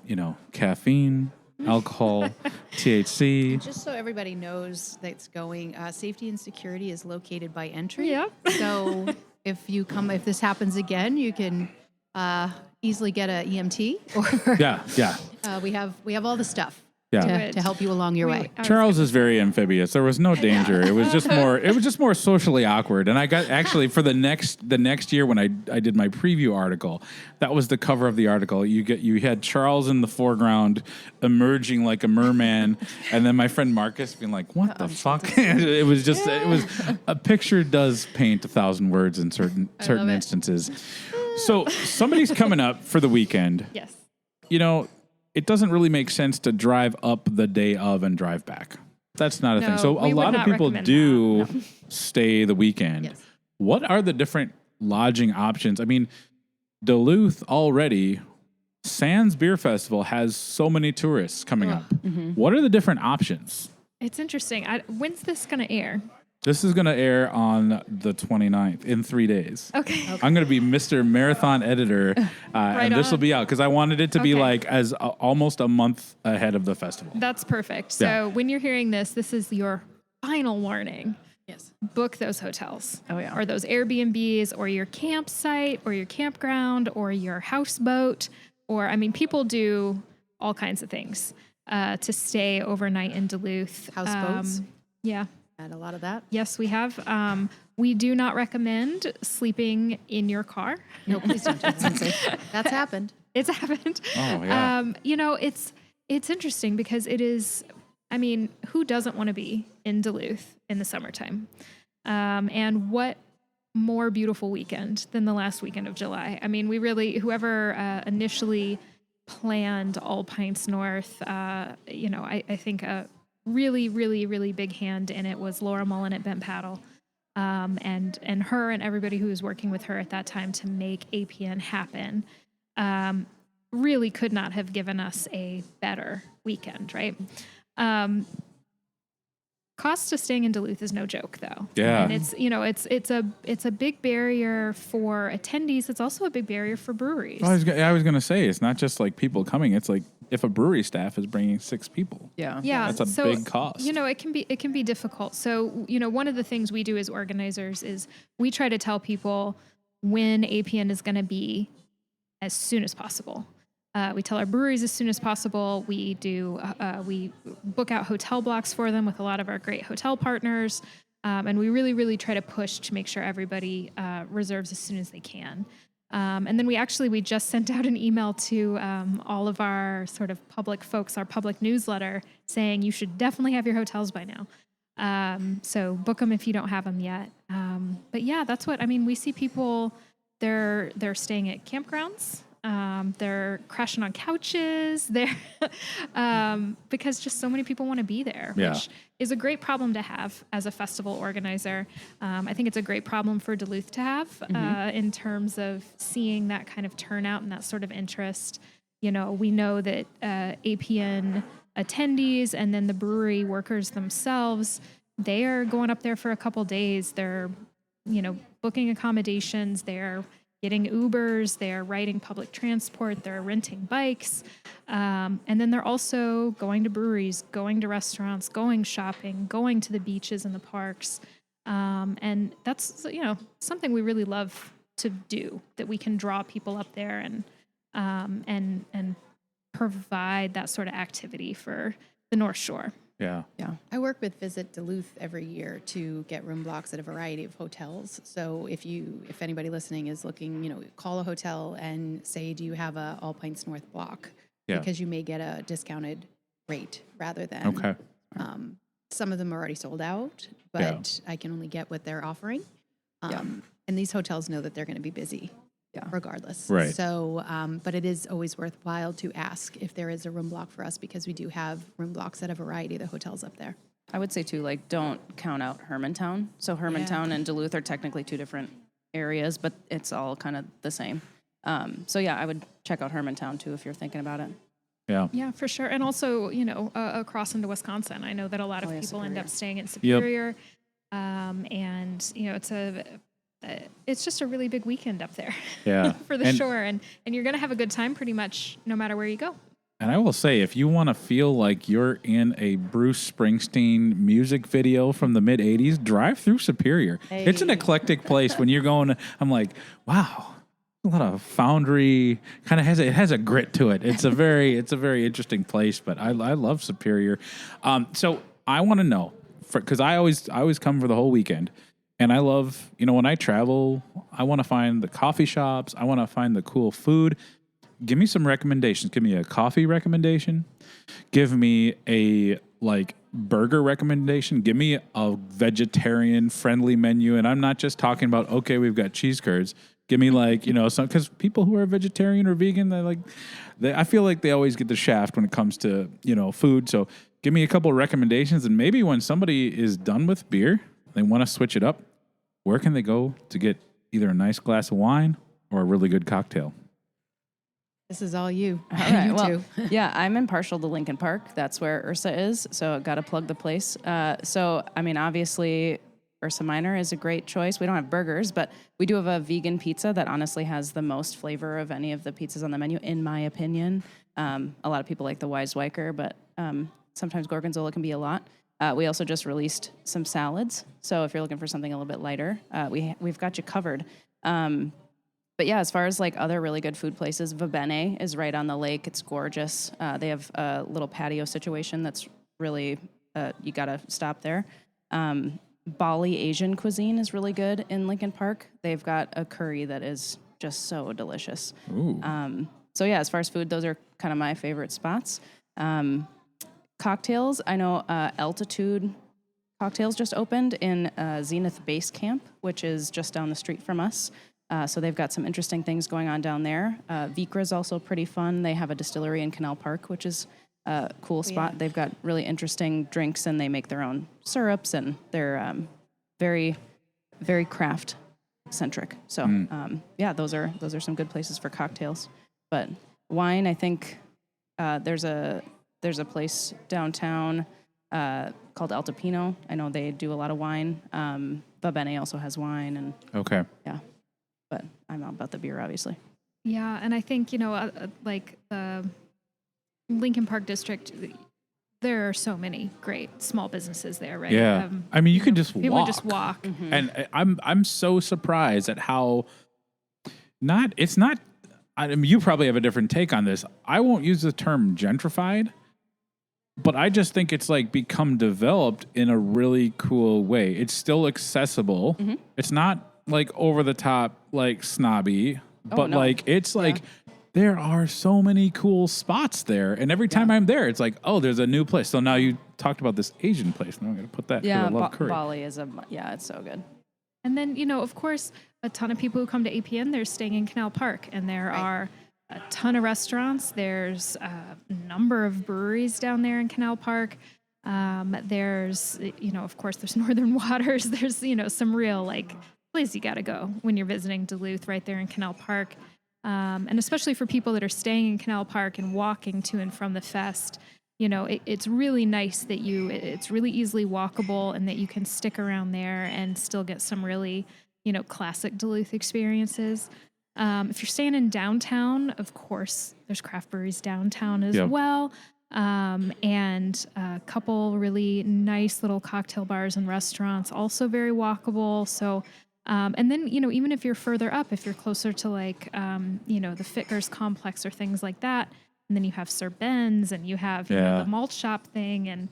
caffeine, alcohol, THC. Just so everybody knows that's going, safety and security is located by entry. Yep. So if this happens again, you can easily get a EMT. Or Yeah. We have all the stuff. Yeah. To help you along your way. Charles is very amphibious. There was no danger. It was just more socially awkward. And I got actually for the next year when I did my preview article, that was the cover of the article. You had Charles in the foreground emerging like a merman, and then my friend Marcus being like, "What the fuck?" It was a picture does paint 1,000 words in certain instances. So somebody's coming up for the weekend. Yes. It doesn't really make sense to drive up the day of and drive back. That's not a thing. So a lot of people do stay the weekend. Yes. What are the different lodging options? I mean, Duluth already, Sands Beer Festival has so many tourists coming up. Mm-hmm. What are the different options? It's interesting. When's this going to air? This is going to air on the 29th in 3 days. Okay. I'm going to be Mr. Marathon Editor, and this will be out because I wanted it to be like as almost a month ahead of the festival. That's perfect. So when you're hearing this is your final warning. Yes. Book those hotels. Oh, yeah. Or those Airbnbs or your campsite or your campground or your houseboat. People do all kinds of things to stay overnight in Duluth. Houseboats. Yeah. And a lot of that. Yes, we have. We do not recommend sleeping in your car. No, please don't. That's happened. It's happened. Oh, yeah. It's interesting because it is, who doesn't want to be in Duluth in the summertime? And what more beautiful weekend than the last weekend of July? Whoever initially planned All Pints North, I think really, really, really big hand in it was Laura Mullen at Bent Paddle, and her and everybody who was working with her at that time to make APN happen. Really could not have given us a better weekend, right? Cost of staying in Duluth is no joke, though. Yeah, and it's a big barrier for attendees. It's also a big barrier for breweries. I was going to say it's not just like people coming. It's like if a brewery staff is bringing 6 people. Yeah, that's a big cost. It can be difficult. So one of the things we do as organizers is we try to tell people when APN is going to be as soon as possible. We tell our breweries as soon as possible. We book out hotel blocks for them with a lot of our great hotel partners. And we really, really try to push to make sure everybody reserves as soon as they can. And then we just sent out an email to all of our sort of public folks, our public newsletter, saying you should definitely have your hotels by now. So book them if you don't have them yet. But yeah, that's what, I mean, we see people, they're staying at campgrounds. They're crashing on couches. They're because just so many people want to be there, which is a great problem to have as a festival organizer. I think it's a great problem for Duluth to have in terms of seeing that kind of turnout and that sort of interest. You know, we know that APN attendees and then the brewery workers themselves, they are going up there for a couple days. They're, you know, booking accommodations. They're getting Ubers, they're riding public transport, they're renting bikes, and then they're also going to breweries, going to restaurants, going shopping, going to the beaches and the parks, and that's, you know, something we really love to do, that we can draw people up there and provide that sort of activity for the North Shore. Yeah. I work with Visit Duluth every year to get room blocks at a variety of hotels. So if anybody listening is looking, you know, call a hotel and say, do you have a All Pints North block? Yeah. Because you may get a discounted rate rather than, some of them are already sold out, but I can only get what they're offering. And these hotels know that they're going to be busy. Regardless. Right. So, but it is always worthwhile to ask if there is a room block for us, because we do have room blocks at a variety of the hotels up there. I would say too, like, don't count out Hermantown. So Hermantown and Duluth are technically two different areas, but it's all kind of the same. So yeah, I would check out Hermantown too if you're thinking about it. Yeah, for sure. And also, you know, across into Wisconsin, I know that a lot of people end up staying in Superior. And, you know, it's just a really big weekend up there for the shore. And you're going to have a good time pretty much no matter where you go. And I will say, if you want to feel like you're in a Bruce Springsteen music video from the mid 80s, drive through Superior. Hey. It's an eclectic place. When you're going, I'm like, wow, a lot of Foundry, kind of has a grit to it. It's a very interesting place, but I love Superior. So I want to know, because I always come for the whole weekend. And I love, you know, when I travel, I want to find the coffee shops. I want to find the cool food. Give me some recommendations. Give me a coffee recommendation. Give me a, like, burger recommendation. Give me a vegetarian-friendly menu. And I'm not just talking about, okay, we've got cheese curds. Give me, like, you know, some, because people who are vegetarian or vegan, I feel like they always get the shaft when it comes to, you know, food. So give me a couple of recommendations. And maybe when somebody is done with beer, they want to switch it up, where can they go to get either a nice glass of wine or a really good cocktail? This is all you. All right. Well, yeah, I'm impartial to Lincoln Park. That's where Ursa is, so got to plug the place. So, I mean, obviously, Ursa Minor is a great choice. We don't have burgers, but we do have a vegan pizza that honestly has the most flavor of any of the pizzas on the menu, in my opinion. A lot of people like the Weisweiker, but sometimes Gorgonzola can be a lot. We also just released some salads, so if you're looking for something a little bit lighter, we've got you covered. But yeah, as far as like other really good food places, Vabene is right on the lake. It's gorgeous. They have a little patio situation that's really, you got to stop there. Bali Asian cuisine is really good in Lincoln Park. They've got a curry that is just so delicious. Ooh. So yeah, as far as food, those are kind of my favorite spots. Cocktails, I know Altitude Cocktails just opened in Zenith Base Camp, which is just down the street from us. So they've got some interesting things going on down there. Vikra is also pretty fun. They have a distillery in Canal Park, which is a cool spot. Yeah. They've got really interesting drinks, and they make their own syrups, and they're very, very craft centric. So yeah, those are some good places for cocktails. But wine, I think there's a place downtown called Altapino. I know they do a lot of wine. Vabene also has wine, and okay, yeah. But I'm all about the beer, obviously. Yeah, and I think, you know, like the Lincoln Park District, there are so many great small businesses there, right? Yeah, I mean, you can just people walk. Just walk, and I'm so surprised at how it's not. I mean, you probably have a different take on this. I won't use the term gentrified, But I just think it's like become developed in a really cool way. It's still accessible. It's not like over the top, like snobby, but no. like it's like there are so many cool spots there. And every time I'm there, it's like, oh, there's a new place. So now you talked about this Asian place. Now I'm going to put that because I love curry. Bali is it's so good. And then, you know, of course, a ton of people who come to APN, they're staying in Canal Park, and there are a ton of restaurants. There's a number of breweries down there in Canal Park. There's, you know, of course, there's Northern Waters. There's, you know, some real like place you got to go when you're visiting Duluth right there in Canal Park. And especially for people that are staying in Canal Park and walking to and from the fest, you know, it's really nice that it's really easily walkable and that you can stick around there and still get some really, you know, classic Duluth experiences. If you're staying in downtown, of course, there's craft breweries downtown as well. And a couple really nice little cocktail bars and restaurants, also very walkable. So, and then, you know, even if you're further up, if you're closer to like, you know, the Fitgers complex or things like that, and then you have Sir Ben's and you have you know, the malt shop thing, and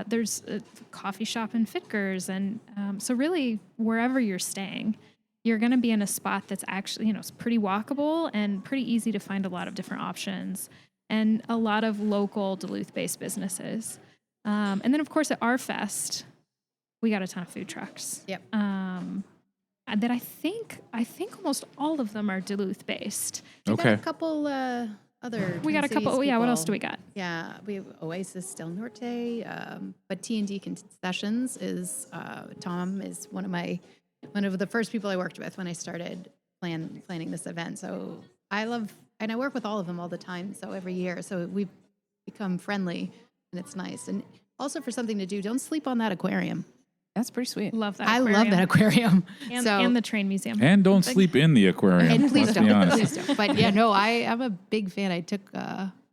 there's a coffee shop in Fitgers. And so really, wherever you're staying, you're going to be in a spot that's actually, you know, it's pretty walkable and pretty easy to find a lot of different options and a lot of local Duluth-based businesses. And then, of course, at our fest, we got a ton of food trucks. Yep. That I think almost all of them are Duluth-based. We got a couple other. We got a couple. Cities Yeah. What people. else do we got? Yeah, we have Oasis Del Norte, but T&D Concessions is Tom is one of the first people I worked with when I started planning this event. So I work with all of them all the time. So every year, so we've become friendly, and it's nice. And also for something to do, don't sleep on that aquarium. That's pretty sweet. Love that. I aquarium. love that aquarium. And the train museum. And don't sleep in the aquarium. And please let's don't. be honest. Please don't. But yeah, no, I'm a big fan.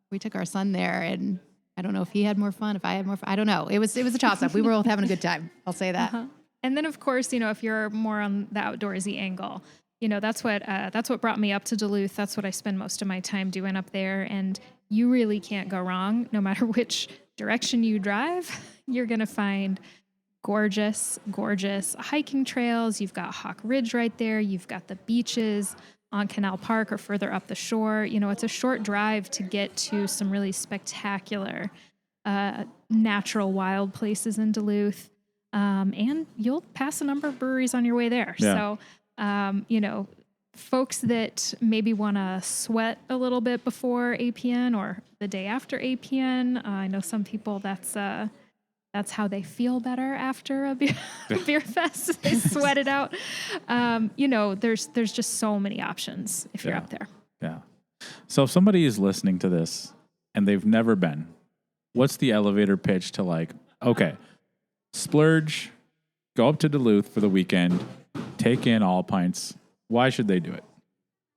We took our son there, and I don't know if he had more fun, if I had more fun. I don't know. It was a toss up. We were both having a good time. I'll say that. And then, of course, you know, if you're more on the outdoorsy angle, you know, that's what brought me up to Duluth. That's what I spend most of my time doing up there. And you really can't go wrong. No matter which direction you drive, you're going to find gorgeous hiking trails. You've got Hawk Ridge right there. You've got the beaches on Canal Park or further up the shore. You know, it's a short drive to get to some really spectacular natural wild places in Duluth. And you'll pass a number of breweries on your way there. Yeah. So, you know, folks that maybe want to sweat a little bit before APN or the day after APN, I know some people that's how they feel better after a beer fest. They sweat it out. You know, there's just so many options if you're up there. Yeah. So if somebody is listening to this and they've never been, what's the elevator pitch to like, okay, splurge, go up to Duluth for the weekend, take in All Pints. Why should they do it?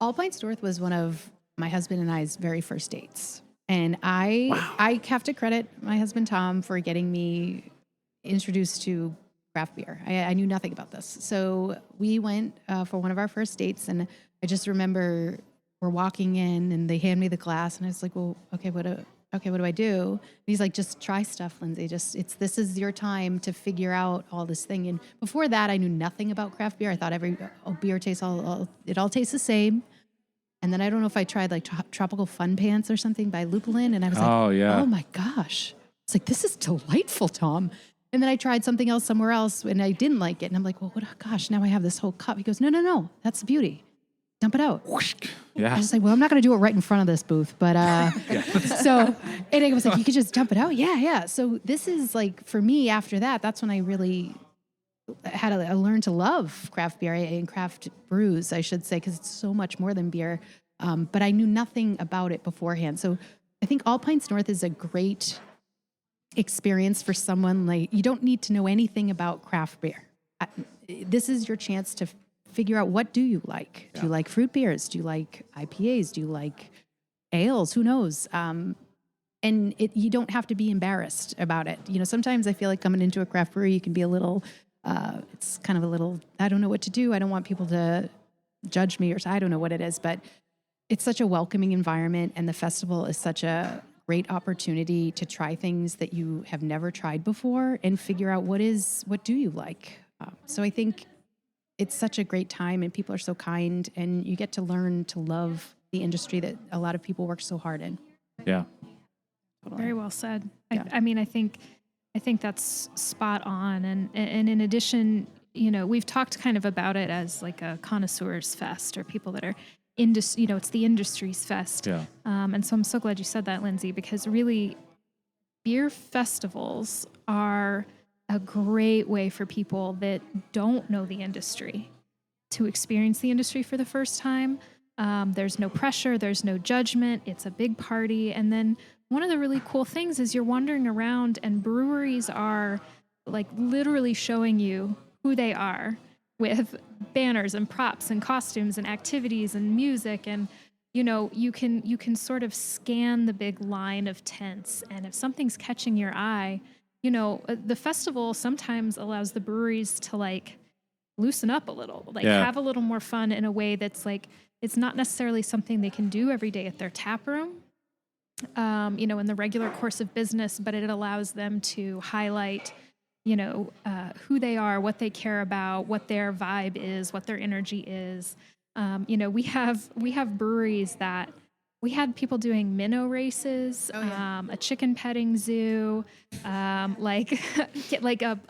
All Pints North was one of my husband and I's very first dates. And I have to credit my husband, Tom, for getting me introduced to craft beer. I knew nothing about this. So we went for one of our first dates, and I just remember we're walking in, and they hand me the glass, and I was like, well, okay, what do I do? And he's like, just try stuff, Lindsay. This is your time to figure out all this thing. And before that, I knew nothing about craft beer. I thought every beer tastes it all tastes the same. And then I don't know if I tried like Tropical Fun Pants or something by Lupulin. And I was like, oh my gosh. It's like, this is delightful, Tom. And then I tried something else somewhere else and I didn't like it. And I'm like, well, gosh, now I have this whole cup. He goes, no, that's the beauty. Dump it out. Yeah. I was like, well, I'm not going to do it right in front of this booth. But so, and I was like, you could just dump it out. Yeah. So this is like, for me, after that, that's when I really I learned to love craft beer and craft brews, I should say, because it's so much more than beer. But I knew nothing about it beforehand. So I think All Pints North is a great experience for someone like, you don't need to know anything about craft beer. This is your chance to figure out, what do you like? Do you like fruit beers? Do you like IPAs? Do you like ales? Who knows? And you don't have to be embarrassed about it. You know, sometimes I feel like coming into a craft brewery, you can be a little, it's kind of a little, I don't know what to do. I don't want people to judge me, or I don't know what it is, but it's such a welcoming environment, and the festival is such a great opportunity to try things that you have never tried before and figure out what do you like. So I think it's such a great time, and people are so kind, and you get to learn to love the industry that a lot of people work so hard in. Yeah. Very well said. Yeah. I mean, I think that's spot on. And in addition, we've talked kind of about it as like a connoisseurs fest, or people that are it's the industry's fest. Yeah. And so I'm so glad you said that, Lindsay, because really beer festivals are a great way for people that don't know the industry to experience the industry for the first time. There's no pressure. There's no judgment. It's a big party. And then one of the really cool things is you're wandering around, and breweries are like literally showing you who they are with banners and props and costumes and activities and music. And, you can sort of scan the big line of tents. And if something's catching your eye, the festival sometimes allows the breweries to like loosen up a little, have a little more fun in a way that's like, it's not necessarily something they can do every day at their tap room, in the regular course of business, but it allows them to highlight, who they are, what they care about, what their vibe is, what their energy is. We have breweries that we had people doing minnow races, a chicken petting zoo, like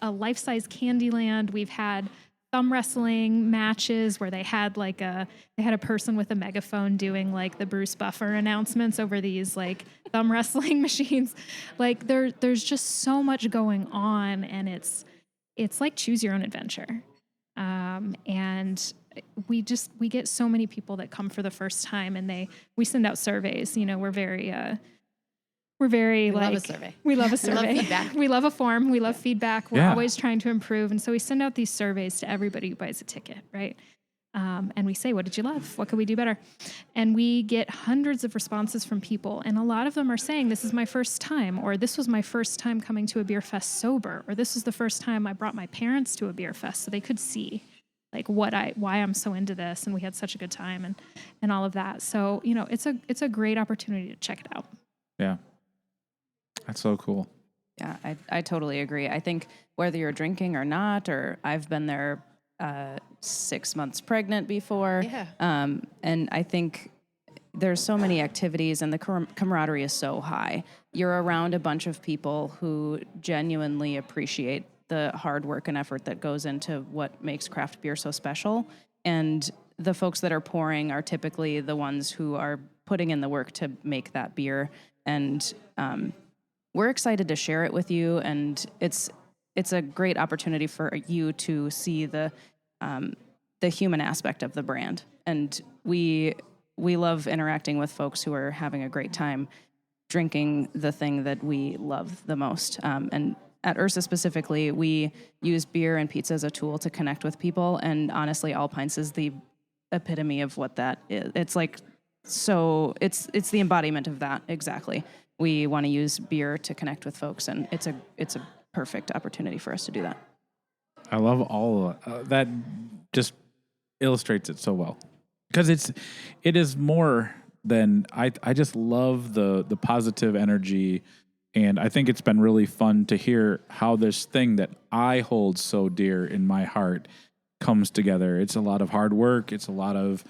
a life-size Candyland. We've had thumb wrestling matches where they had a person with a megaphone doing like the Bruce Buffer announcements over these like thumb wrestling machines. Like there's just so much going on, and it's like choose your own adventure. And we get so many people that come for the first time, and we send out surveys. We're very love a survey. We love a survey. We love feedback. We love a form. We love feedback. We're Yeah. always trying to improve. And so we send out these surveys to everybody who buys a ticket, right? And we say, what did you love? What could we do better? And we get hundreds of responses from people. And a lot of them are saying, this is my first time, or this was my first time coming to a beer fest sober, or this was the first time I brought my parents to a beer fest so they could see like why I'm so into this. And we had such a good time and all of that. So, it's a great opportunity to check it out. Yeah. That's so cool. Yeah, I totally agree. I think whether you're drinking or not, or I've been there 6 months pregnant before. Yeah. And I think there's so many activities, and the camaraderie is so high. You're around a bunch of people who genuinely appreciate the hard work and effort that goes into what makes craft beer so special. And the folks that are pouring are typically the ones who are putting in the work to make that beer. And we're excited to share it with you. And it's a great opportunity for you to see the human aspect of the brand. And we love interacting with folks who are having a great time drinking the thing that we love the most. And at Ursa specifically, we use beer and pizza as a tool to connect with people. And honestly, All Pints is the epitome of what that is. It's like, so it's the embodiment of that. Exactly. We want to use beer to connect with folks, and it's a perfect opportunity for us to do that. I love all of that. Just illustrates it so well, because it is more than I just love the positive energy. And I think it's been really fun to hear how this thing that I hold so dear in my heart comes together. It's a lot of hard work. It's a lot of,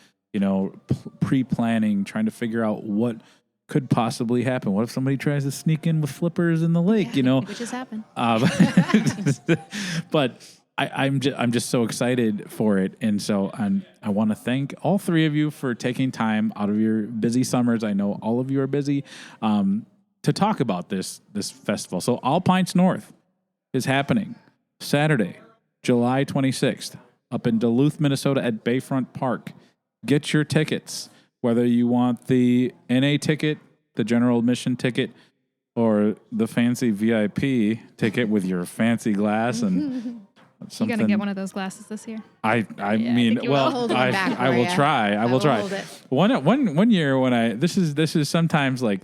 pre-planning, trying to figure out what could possibly happen. What if somebody tries to sneak in with flippers in the lake, Which has happened. But I'm just so excited for it. And so I want to thank all three of you for taking time out of your busy summers. I know all of you are busy. To talk about this festival. So All Pints North is happening Saturday, July 26th, up in Duluth, Minnesota at Bayfront Park. Get your tickets, whether you want the NA ticket, the general admission ticket, or the fancy VIP ticket with your fancy glass and something. You got to get one of those glasses this year. I mean, well, hold one back I for will ya. try. I will try. hold it. One year when this is sometimes like,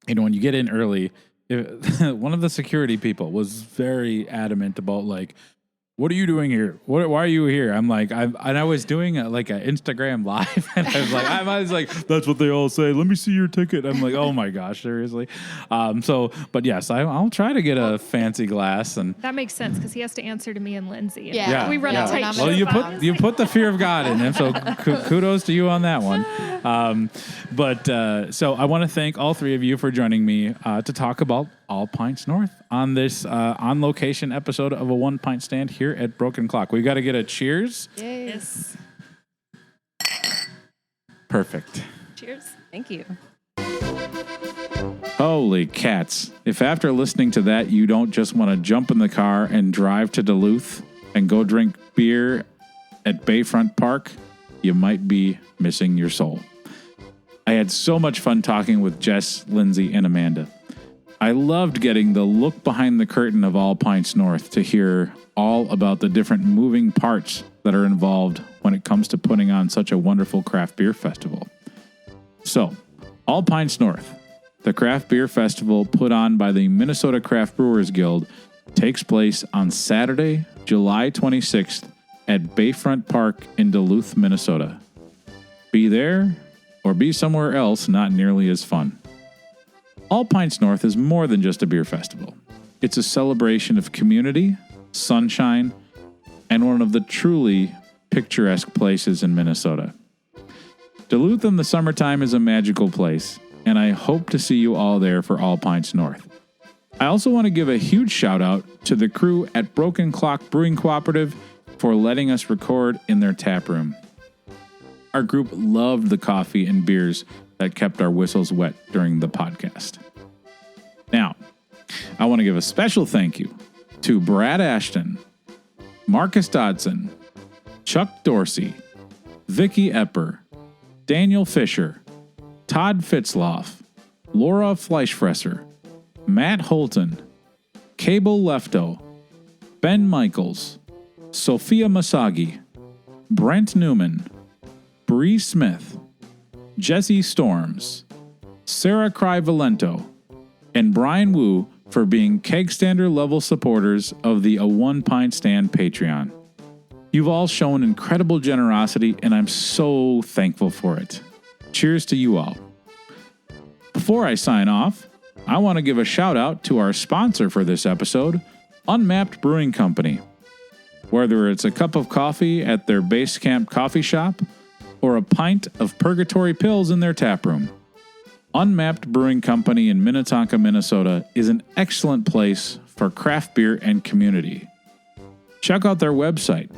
when you get in early, one of the security people was very adamant about like, what are you doing here? Why are you here? I'm like, I was doing an Instagram live, and I was like, that's what they all say. Let me see your ticket. I'm like, oh my gosh, seriously. But yes, I'll try to get a fancy glass, and That makes sense because he has to answer to me and Lindsay. And Yeah. we run a tight ship. well, you put the fear of God in him, so kudos to you on that one. So I want to thank all three of you for joining me to talk about All Pints North on this on location episode of a One Pint Stand here at Broken Clock. We got to get a cheers. Yes. Perfect. Cheers. Thank you. Holy cats. If after listening to that, you don't just want to jump in the car and drive to Duluth and go drink beer at Bayfront Park, you might be missing your soul. I had so much fun talking with Jess, Lindsay, and Amanda. I loved getting the look behind the curtain of All Pints North to hear all about the different moving parts that are involved when it comes to putting on such a wonderful craft beer festival. So, All Pints North, the craft beer festival put on by the Minnesota Craft Brewers Guild, takes place on Saturday, July 26th at Bayfront Park in Duluth, Minnesota. Be there or be somewhere else not nearly as fun. All Pints North is more than just a beer festival. It's a celebration of community, sunshine, and one of the truly picturesque places in Minnesota. Duluth in the summertime is a magical place, and I hope to see you all there for All Pints North. I also want to give a huge shout out to the crew at Broken Clock Brewing Cooperative for letting us record in their tap room. Our group loved the coffee and beers that kept our whistles wet during the podcast. Now, I want to give a special thank you to Brad Ashton, Marcus Dodson, Chuck Dorsey, Vicky Epper, Daniel Fisher, Todd Fitzloff, Laura Fleischfresser, Matt Holton, Cable Lefto, Ben Michaels, Sophia Masagi, Brent Newman, Bree Smith, Jesse Storms, Sarah Cry-Valento, and Brian Wu for being Kegstander level supporters of the A One Pint Stand Patreon. You've all shown incredible generosity, and I'm so thankful for it. Cheers to you all. Before I sign off, I want to give a shout out to our sponsor for this episode, Unmapped Brewing Company. Whether it's a cup of coffee at their Base Camp coffee shop or a pint of Purgatory Pills in their tap room, Unmapped Brewing Company in Minnetonka, Minnesota is an excellent place for craft beer and community. Check out their website,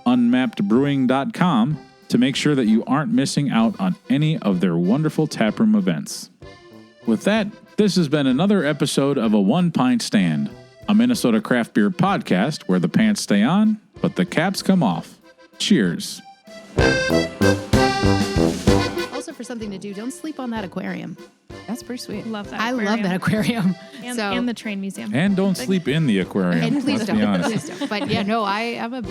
unmappedbrewing.com, to make sure that you aren't missing out on any of their wonderful taproom events. With that, this has been another episode of A One Pint Stand, a Minnesota craft beer podcast where the pants stay on, but the caps come off. Cheers. Also, for something to do, don't sleep on that aquarium. That's pretty sweet. Love that. I love that aquarium. And the train museum. And don't sleep in the aquarium. And please let's be don't. honest. Please don't. But yeah, no, I am a